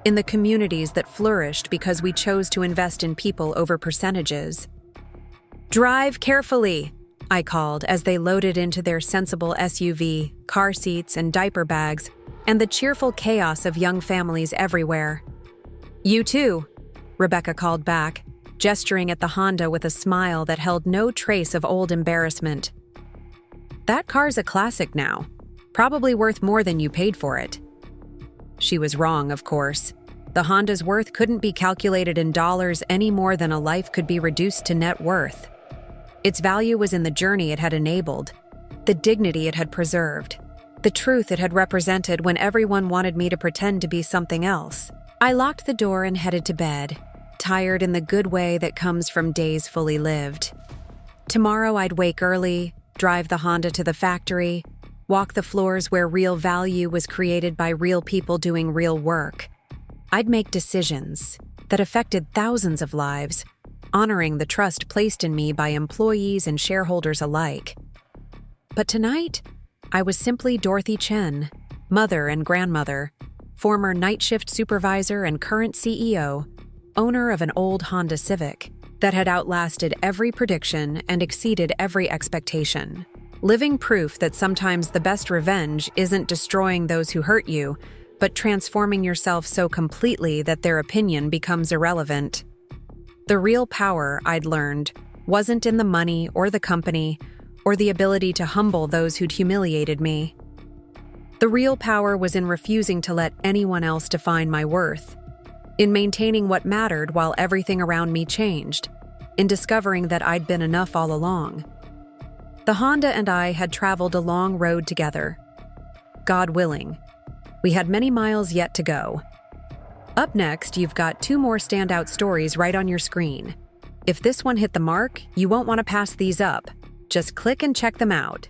in the communities that flourished because we chose to invest in people over percentages. "Drive carefully," I called as they loaded into their sensible SUV, car seats and diaper bags, and the cheerful chaos of young families everywhere. "You too," Rebecca called back, gesturing at the Honda with a smile that held no trace of old embarrassment. "That car's a classic now, probably worth more than you paid for it." She was wrong, of course. The Honda's worth couldn't be calculated in dollars any more than a life could be reduced to net worth. Its value was in the journey it had enabled, the dignity it had preserved, the truth it had represented when everyone wanted me to pretend to be something else. I locked the door and headed to bed, tired in the good way that comes from days fully lived. Tomorrow I'd wake early, drive the Honda to the factory, walk the floors where real value was created by real people doing real work. I'd make decisions that affected thousands of lives, honoring the trust placed in me by employees and shareholders alike. But tonight, I was simply Dorothy Chen, mother and grandmother, former night shift supervisor and current CEO, owner of an old Honda Civic that had outlasted every prediction and exceeded every expectation. Living proof that sometimes the best revenge isn't destroying those who hurt you, but transforming yourself so completely that their opinion becomes irrelevant. The real power, I'd learned, wasn't in the money or the company or the ability to humble those who'd humiliated me. The real power was in refusing to let anyone else define my worth, in maintaining what mattered while everything around me changed, in discovering that I'd been enough all along. The Honda and I had traveled a long road together. God willing, we had many miles yet to go. Up next, you've got 2 more standout stories right on your screen. If this one hit the mark, you won't want to pass these up. Just click and check them out.